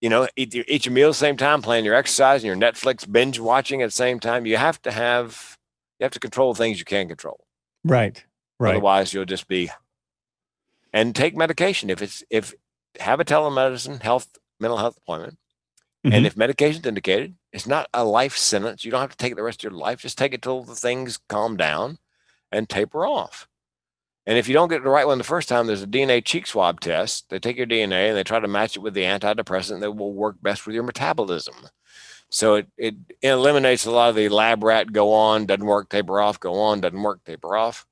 eat your meal same time, plan your exercise and your Netflix binge watching at the same time. You have to control things you can control. Right. Otherwise, you'll just be. And take medication if have a telemedicine mental health appointment, and if medication's indicated, it's not a life sentence. You don't have to take it the rest of your life. Just take it till the things calm down, and taper off. And if you don't get the right one the first time, there's a DNA cheek swab test. They take your DNA and they try to match it with the antidepressant that will work best with your metabolism. So it eliminates a lot of the lab rat, go on, doesn't work, taper off, go on, doesn't work, taper off.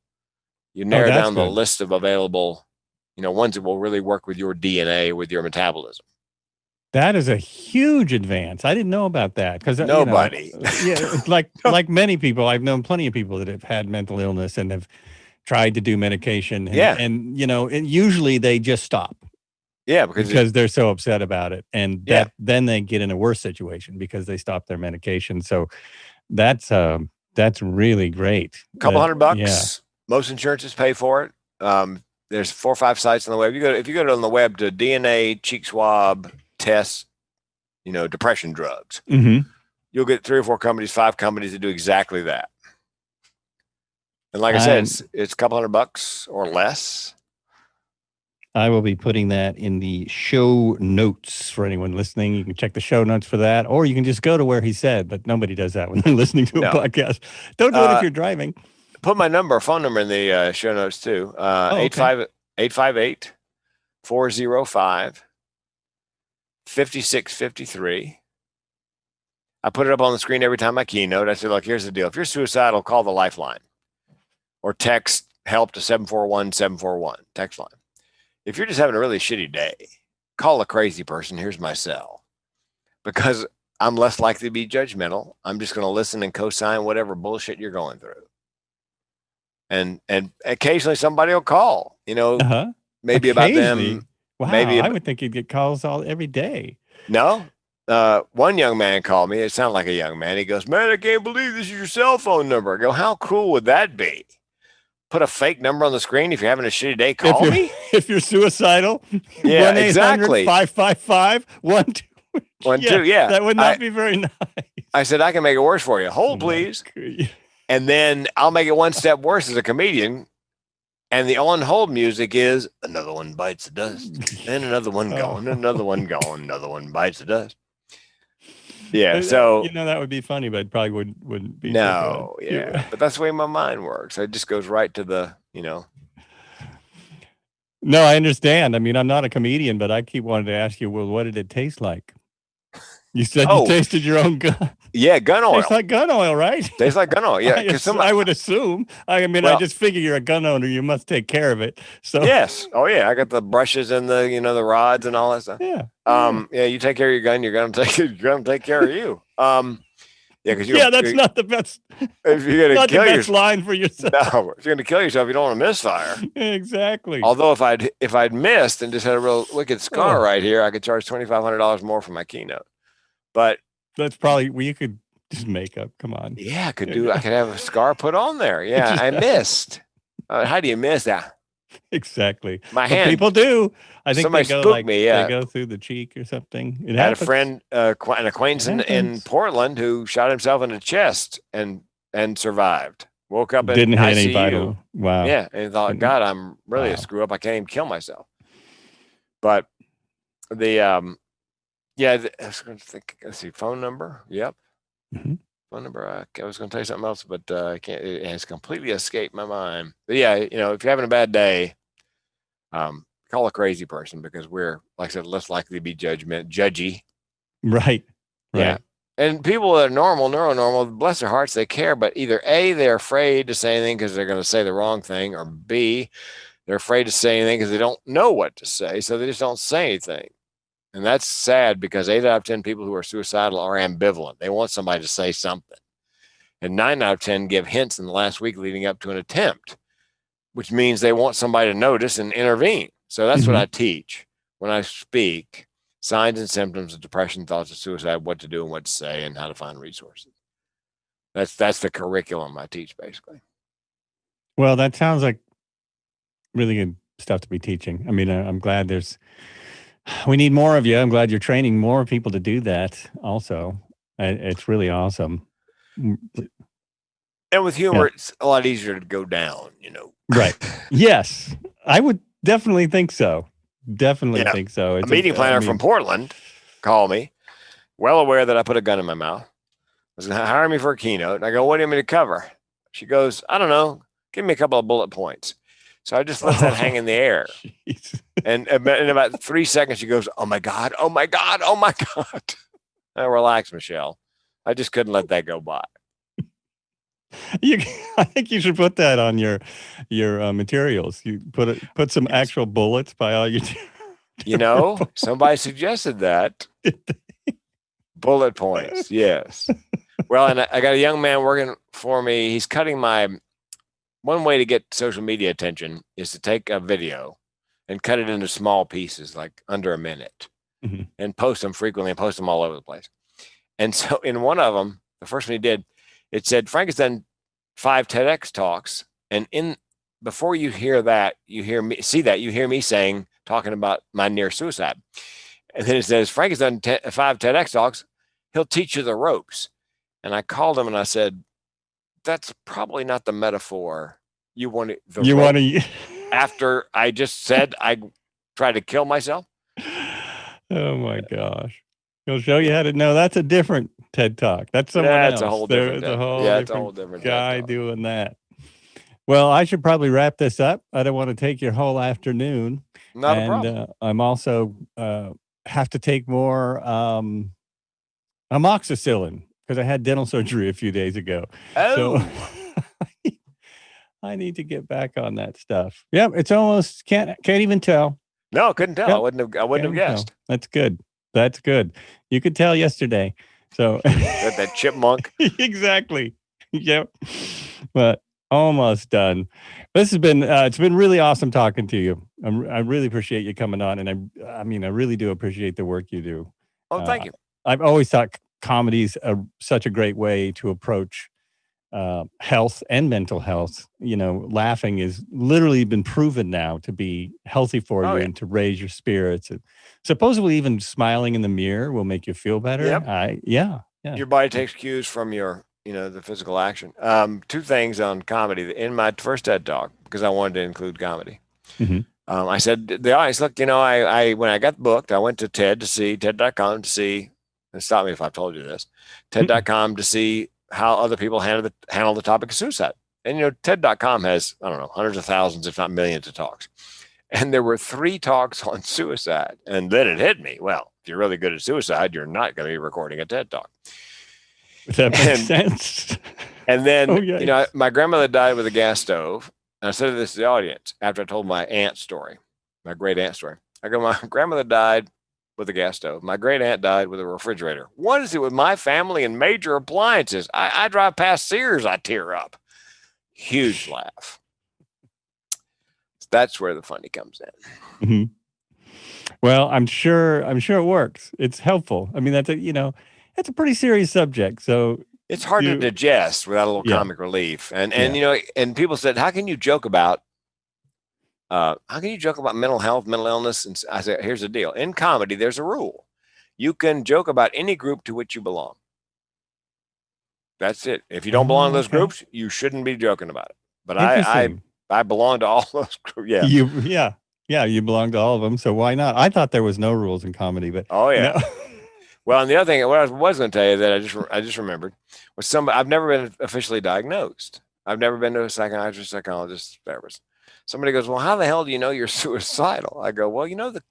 You narrow down the list of available, ones that will really work with your DNA, with your metabolism. That is a huge advance. I didn't know about that, because nobody. Like many people, I've known plenty of people that have had mental illness and have tried to do medication. And usually they just stop. Yeah, because they're so upset about it, and then they get in a worse situation because they stop their medication. So that's really great. A couple $100. Yeah. Most insurances pay for it. There's 4 or 5 sites on the web. If you go on the web to DNA cheek swab test, depression drugs, you'll get 3 or 4 companies, 5 companies that do exactly that. And like I said, it's a couple $100 or less. I will be putting that in the show notes for anyone listening. You can check the show notes for that, or you can just go to where he said, but nobody does that when they're listening to a podcast. Don't do it if you're driving. Put my phone number in the show notes too. 858-405-5653. I put it up on the screen every time I keynote. I said, look, here's the deal. If you're suicidal, call the lifeline or text help to 741-741, text line. If you're just having a really shitty day, call a crazy person. Here's my cell, because I'm less likely to be judgmental. I'm just going to listen and co-sign whatever bullshit you're going through. And occasionally somebody will call, maybe about them. Wow, maybe I would think you'd get calls every day. No. One young man called me. It sounded like a young man. He goes, man, I can't believe this is your cell phone number. I go, how cool would that be? Put a fake number on the screen. If you're having a shitty day, call me. If you're suicidal, yeah, exactly. 555-1212. Yeah, that would not be very nice. I said, I can make it worse for you. Hold, please. And then I'll make it one step worse as a comedian. And the on hold music is another one bites the dust, and another one going, another one going, another one bites the dust. Yeah, so that would be funny, but it probably wouldn't be no, so good. yeah, but that's the way my mind works. It just goes right to the, No, I understand. I mean, I'm not a comedian, but I keep wanting to ask you, well, what did it taste like? You said you tasted your own gun. Yeah, gun oil. Tastes like gun oil, right? Tastes like gun oil. Yeah, I would assume. I mean, I just figure you're a gun owner. You must take care of it. So yes. Oh yeah, I got the brushes and the the rods and all that stuff. Yeah. Yeah. You take care of your gun. You're gonna take care of you. Yeah, because that's not the best. If you're gonna not kill the best line for yourself. No, if you're gonna kill yourself, you don't want to misfire. Exactly. Although if I'd missed and just had a real wicked scar right here, I could charge $2,500 more for my keynote. But that's probably you could just make up. Come on. Yeah, I could have a scar put on there. Yeah, I missed. How do you miss that? Exactly. My hand. People do. I think somebody they go spooked me. Yeah, they go through the cheek or something. I had a friend, an acquaintance in Portland who shot himself in the chest and survived. Woke up and didn't hit any vital. Wow. Yeah, and thought, God, I'm really a screw up. I can't even kill myself. But the I was going to think. Let's see, phone number. Yep. Mm-hmm. Phone number. I was going to tell you something else, but I can't. It has completely escaped my mind. But yeah, if you're having a bad day, call a crazy person, because we're, like I said, less likely to be judgy. Right. Yeah. And people that are normal, bless their hearts, they care. But either A, they're afraid to say anything because they're going to say the wrong thing, or B, they're afraid to say anything because they don't know what to say, so they just don't say anything. And that's sad, because 8 out of 10 people who are suicidal are ambivalent. They want somebody to say something. And 9 out of 10 give hints in the last week leading up to an attempt, which means they want somebody to notice and intervene. So that's what I teach when I speak: signs and symptoms of depression, thoughts of suicide, what to do and what to say, and how to find resources. That's the curriculum I teach, basically. Well, that sounds like really good stuff to be teaching. I mean, I'm glad we need more of you. I'm glad you're training more people to do that also. It's really awesome. And with humor, it's a lot easier to go down, Right. Yes. I would definitely think so. Definitely think so. It's a meeting planner from Portland called me, well aware that I put a gun in my mouth. Was going to hire me for a keynote. And I go, what do you want me to cover? She goes, I don't know. Give me a couple of bullet points. So I just let that hang in the air. And in about 3 seconds, she goes, oh my God, oh my God, oh my God. Now, relax, Michelle. I just couldn't let that go by. I think you should put that on your materials. You put some actual bullets by all your. Somebody suggested that. Bullet points, yes. Well, and I got a young man working for me. He's cutting one way to get social media attention is to take a video and cut it into small pieces, like under a minute, and post them frequently and post them all over the place. And so in one of them, the first one he did, it said, Frank has done 5 TEDx talks. And before you hear that, you hear me talking about my near suicide. And then it says, Frank has done 5 TEDx talks. He'll teach you the ropes. And I called him and I said, that's probably not the metaphor you want to. After I just said I tried to kill myself. Oh my gosh! He'll show you how to know. That's a different TED Talk. That's someone else. It's a whole different guy doing that. Well, I should probably wrap this up. I don't want to take your whole afternoon. Not a problem. I'm also have to take more amoxicillin, because I had dental surgery a few days ago. Oh. So I need to get back on that stuff. Yeah, it's almost can't even tell. No, couldn't tell. Yep. I wouldn't have guessed. Tell. That's good. That's good. You could tell yesterday. So that chipmunk. Exactly. Yep. But almost done. This has been it's been really awesome talking to you. I really appreciate you coming on, and I really do appreciate the work you do. Oh, thank you. I've always thought comedy's such a great way to approach health and mental health. Laughing is literally been proven now to be healthy for you and to raise your spirits. And supposedly even smiling in the mirror will make you feel better. Yep. Yeah. Your body takes cues from your the physical action. Two things on comedy in my first TED talk, because I wanted to include comedy. Mm-hmm. I said to the audience, look, I when I got booked, I went to TED.com to see, and stop me if I've told you this, TED.com to see how other people handle the topic of suicide. And TED.com has, I don't know, hundreds of thousands, if not millions of talks. And there were 3 talks on suicide. And then it hit me. Well, if you're really good at suicide, you're not going to be recording a TED talk. That makes sense. And then, my grandmother died with a gas stove. And I said this to the audience after I told my aunt's story, my great aunt's story. I go, my grandmother died with a gas stove. My great aunt died with a refrigerator. What is it with my family and major appliances? I drive past Sears, I tear up. Huge laugh. That's where the funny comes in. Mm-hmm. Well, I'm sure it works. It's helpful. I mean, that's a pretty serious subject. So it's hard to digest without a little comic relief. And and people said, how can you joke about mental health, mental illness? And I said, here's the deal. In comedy, there's a rule. You can joke about any group to which you belong. That's it. If you don't belong to those groups, you shouldn't be joking about it. But I belong to all those groups. Yeah. You belong to all of them. So why not? I thought there was no rules in comedy, but Well, and the other thing, what I was going to tell you that I just remembered was I've never been officially diagnosed. I've never been to a psychiatrist, psychologist, therapist. Somebody goes, well, how the hell do you know you're suicidal? I go, well, the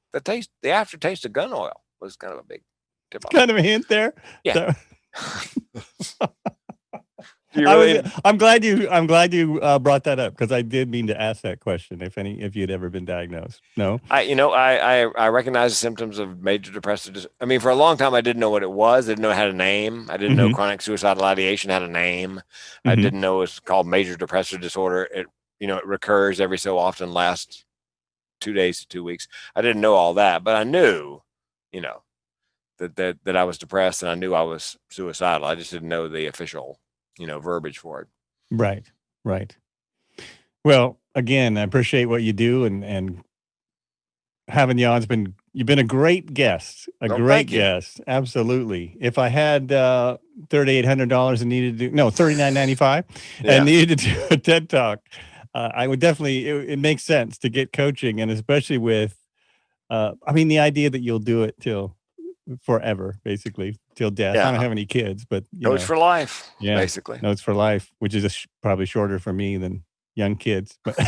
aftertaste of gun oil was kind of a big tip. Kind of a hint there. Yeah. I'm glad you brought that up, because I did mean to ask that question. If you'd ever been diagnosed. No. I recognize the symptoms of major depressive disorder. I mean, for a long time, I didn't know what it was. I didn't know it had a name. I didn't know chronic suicidal ideation had a name. I didn't know it was called major depressive disorder. It recurs every so often, lasts 2 days to 2 weeks. I didn't know all that, but I knew, that I was depressed, and I knew I was suicidal. I just didn't know the official verbiage for it. Right. Well, again, I appreciate what you do, and having you on, you've been a great guest, great guest. Absolutely. If I had $3,800 and needed to do, $39.95 and needed to do a TED talk, I would definitely, it makes sense to get coaching, and especially with, the idea that you'll do it till forever, basically till death. I don't have any kids, but it's for life. Yeah, basically. No, it's for life, which is probably shorter for me than young kids. But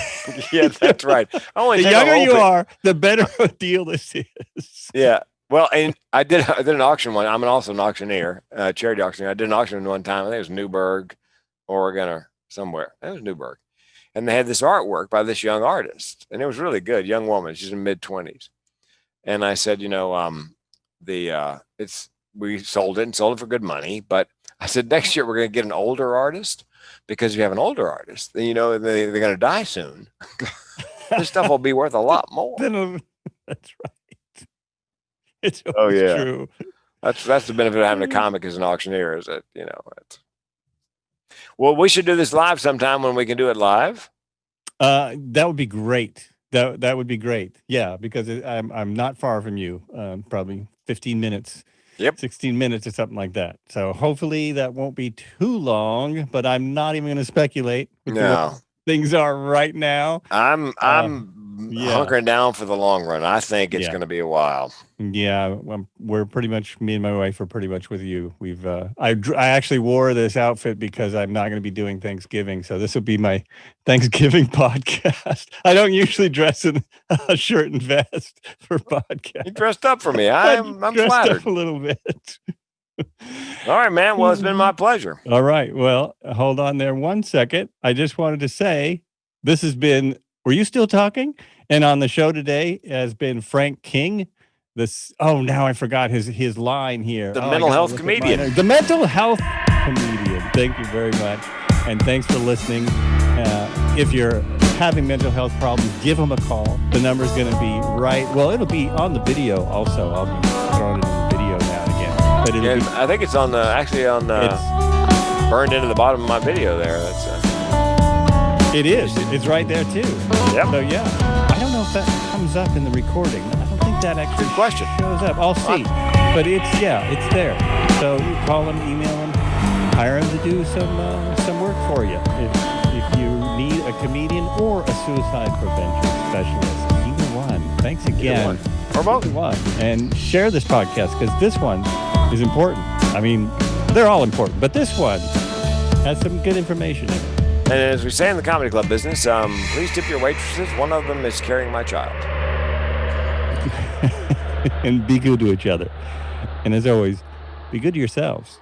yeah, that's right. The younger you are, the better a deal this is. Yeah. Well, and I did an auction one. I'm also an auctioneer, charity auctioneer. I did an auction one time. I think it was Newburgh, Oregon, or somewhere. I think it was Newburgh. And they had this artwork by this young artist, and it was really good. Young woman, she's in mid-20s. And I said, we sold it for good money, but I said, next year we're going to get an older artist, because if you have an older artist, then they're going to die soon. This stuff will be worth a lot more. That's right. It's true. That's the benefit of having a comic as an auctioneer, is that well, we should do this live sometime when we can do it live. That would be great. That would be great. Yeah, because I'm not far from you. Probably 15 minutes. Yep. 16 minutes or something like that. So hopefully that won't be too long, but I'm not even going to speculate. No. Things are right now. I'm hunkering down for the long run. I think it's going to be a while. Yeah, we're pretty much, me and my wife are pretty much with you. We've I actually wore this outfit because I'm not going to be doing Thanksgiving, so this will be my Thanksgiving podcast. I don't usually dress in a shirt and vest for podcast. You dressed up for me. I'm flattered up a little bit. All right, man. Well, it's been my pleasure. All right. Well, hold on there 1 second. I just wanted to say this has been, were you still talking? And on the show today has been Frank King. Now I forgot his line here. The mental health comedian. The mental health comedian. Thank you very much. And thanks for listening. If you're having mental health problems, give them a call. The number's going to be right. Well, it'll be on the video also. I'll be throwing it in the video now and again. But I think it's it's burned into the bottom of my video there. It is. It's right there too. Yep. So yeah, I don't know if that comes up in the recording. I don't think that actually shows up. I'll see. But it's there. So you call them, email them. hire him to do some work for you. If you need a comedian or a suicide prevention specialist, either one. Thanks again. Or both. Either one. And share this podcast because this one is important. I mean, they're all important, but this one has some good information in it. And as we say in the comedy club business, please tip your waitresses. One of them is carrying my child. And be good to each other. And as always, be good to yourselves.